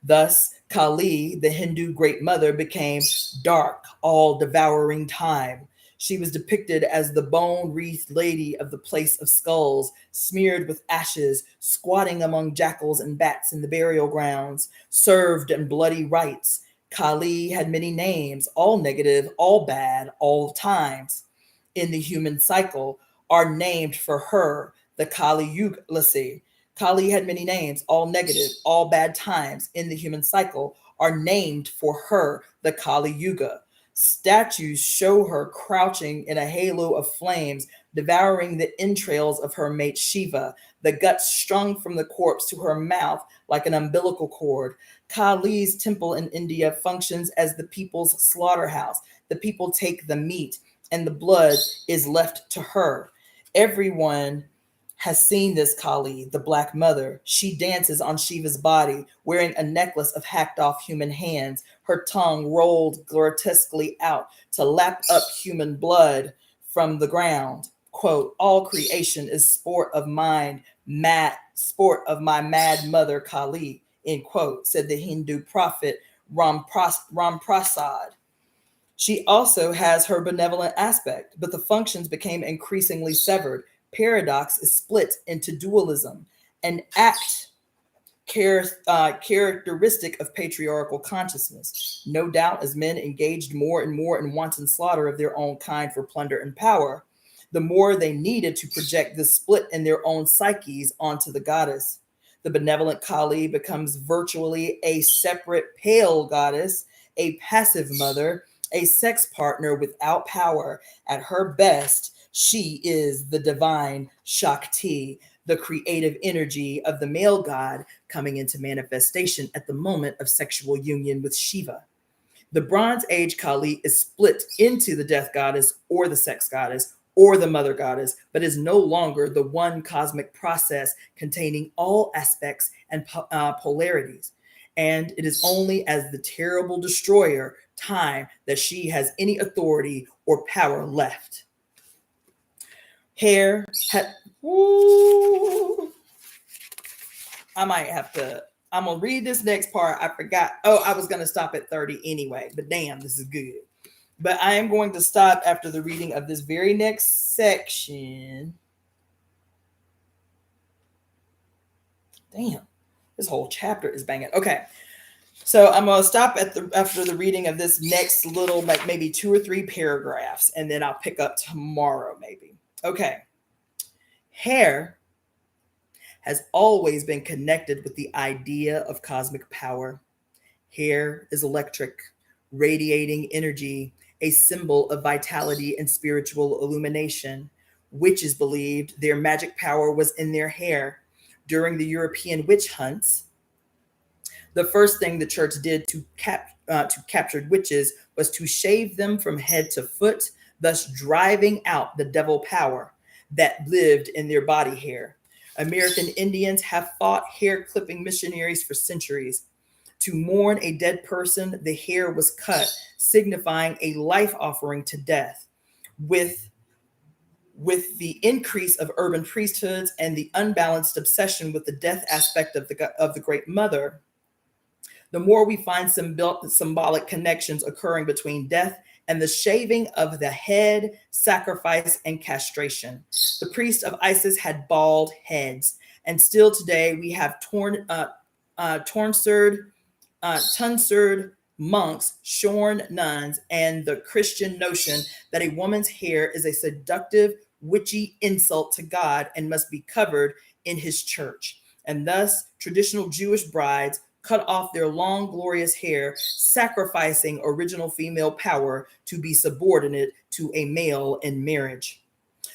Thus, Kali, the Hindu Great Mother, became dark, all-devouring time. She was depicted as the bone-wreathed lady of the place of skulls, smeared with ashes, squatting among jackals and bats in the burial grounds, served in bloody rites. Kali had many names, all negative, all bad, all times. In the human cycle are named for her, the Kali Yuga. Let's see. Kali had many names, all negative, all bad times in the human cycle are named for her, the Kali Yuga. Statues show her crouching in a halo of flames, devouring the entrails of her mate Shiva, the guts strung from the corpse to her mouth like an umbilical cord. Kali's temple in India functions as the people's slaughterhouse. The people take the meat, and the blood is left to her. Everyone has seen this Kali, the Black Mother. She dances on Shiva's body, wearing a necklace of hacked off human hands, her tongue rolled grotesquely out to lap up human blood from the ground. Quote, "All creation is sport of mine, mad sport of my mad mother Kali," end quote, said the Hindu prophet Ram Prasad. She also has her benevolent aspect, but the functions became increasingly severed. Paradox is split into dualism, an act characteristic of patriarchal consciousness. No doubt, as men engaged more and more in wanton slaughter of their own kind for plunder and power, the more they needed to project this split in their own psyches onto the goddess. The benevolent Kali becomes virtually a separate pale goddess, a passive mother, a sex partner without power. At her best, she is the divine Shakti, the creative energy of the male god coming into manifestation at the moment of sexual union with Shiva. The Bronze Age Kali is split into the death goddess or the sex goddess or the mother goddess, but is no longer the one cosmic process containing all aspects and polarities. And it is only as the terrible destroyer, time, that she has any authority or power left. Hair had, ooh, I might have to, I'm gonna read this next part. I forgot. Oh, I was gonna stop at 30 anyway, but damn, this is good. But I am going to stop after the reading of this very next section. Damn, this whole chapter is banging. Okay, so I'm gonna stop after the reading of this next little, like maybe 2 or 3 paragraphs, and then I'll pick up tomorrow maybe. Okay, hair has always been connected with the idea of cosmic power. Hair is electric, radiating energy, a symbol of vitality and spiritual illumination. Witches believed their magic power was in their hair. During the European witch hunts, the first thing the church did to to captured witches was to shave them from head to foot, thus driving out the devil power that lived in their body hair. American Indians have fought hair clipping missionaries for centuries. To mourn a dead person, the hair was cut, signifying a life offering to death. With the increase of urban priesthoods and the unbalanced obsession with the death aspect of the Great Mother, the more we find some symbolic connections occurring between death and the shaving of the head, sacrifice, and castration. The priests of Isis had bald heads, and still today we have tonsured monks, shorn nuns, and the Christian notion that a woman's hair is a seductive, witchy insult to God and must be covered in his church. And thus, traditional Jewish brides cut off their long, glorious hair, sacrificing original female power to be subordinate to a male in marriage.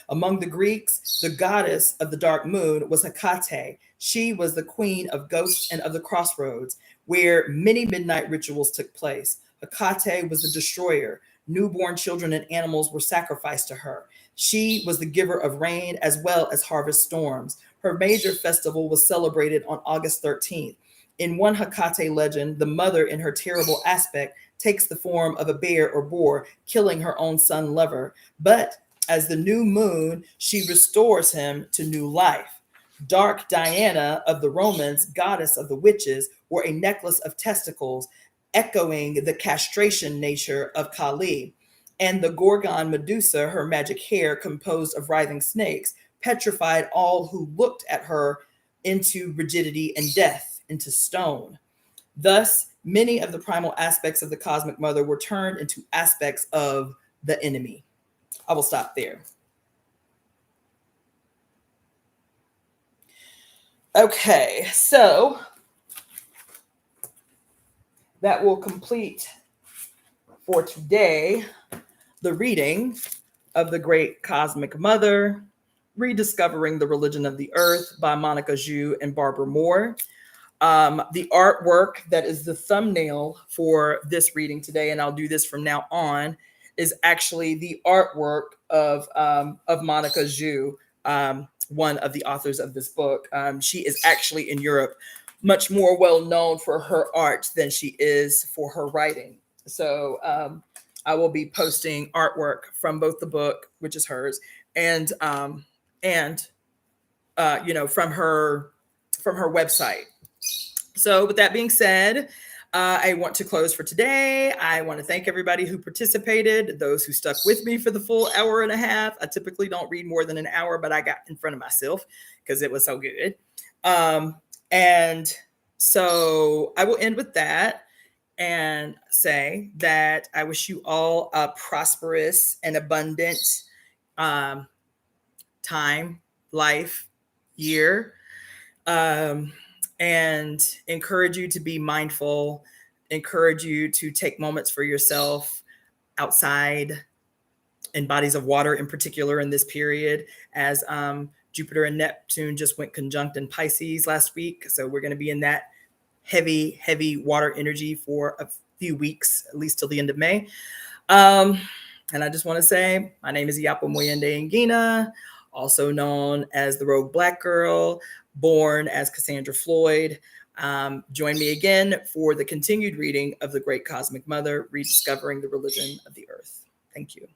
Among the Greeks, the goddess of the dark moon was Hecate. She was the queen of ghosts and of the crossroads, where many midnight rituals took place. Hecate was the destroyer. Newborn children and animals were sacrificed to her. She was the giver of rain as well as harvest storms. Her major festival was celebrated on August 13th. In one Hecate legend, the mother, in her terrible aspect, takes the form of a bear or boar, killing her own son lover. But as the new moon, she restores him to new life. Dark Diana of the Romans, goddess of the witches, wore a necklace of testicles, echoing the castration nature of Kali. And the Gorgon Medusa, her magic hair composed of writhing snakes, petrified all who looked at her into rigidity and death, into stone. Thus, many of the primal aspects of the cosmic mother were turned into aspects of the enemy. I will stop there. Okay, so that will complete for today the reading of The Great Cosmic Mother, Rediscovering the Religion of the Earth by Monica Zhu and Barbara Moore. The artwork that is the thumbnail for this reading today, and I'll do this from now on, is actually the artwork of Monica Zhu, one of the authors of this book. She is actually in Europe, much more well known for her art than she is for her writing. So I will be posting artwork from both the book, which is hers, and from her website. So with that being said, I want to close for today. I want to thank everybody who participated, those who stuck with me for the full hour and a half. I typically don't read more than an hour, but I got in front of myself because it was so good. And so I will end with that and say that I wish you all a prosperous and abundant time, life, year. And encourage you to be mindful, encourage you to take moments for yourself outside in bodies of water, in particular in this period, as Jupiter and Neptune just went conjunct in Pisces last week. So we're going to be in that heavy water energy for a few weeks, at least till the end of May. And I just want to say, my name is Iyapo Ngina, also known as the Rogue Black Girl, born as Cassandra Floyd. Join me again for the continued reading of The Great Cosmic Mother, Rediscovering the Religion of the Earth. Thank you.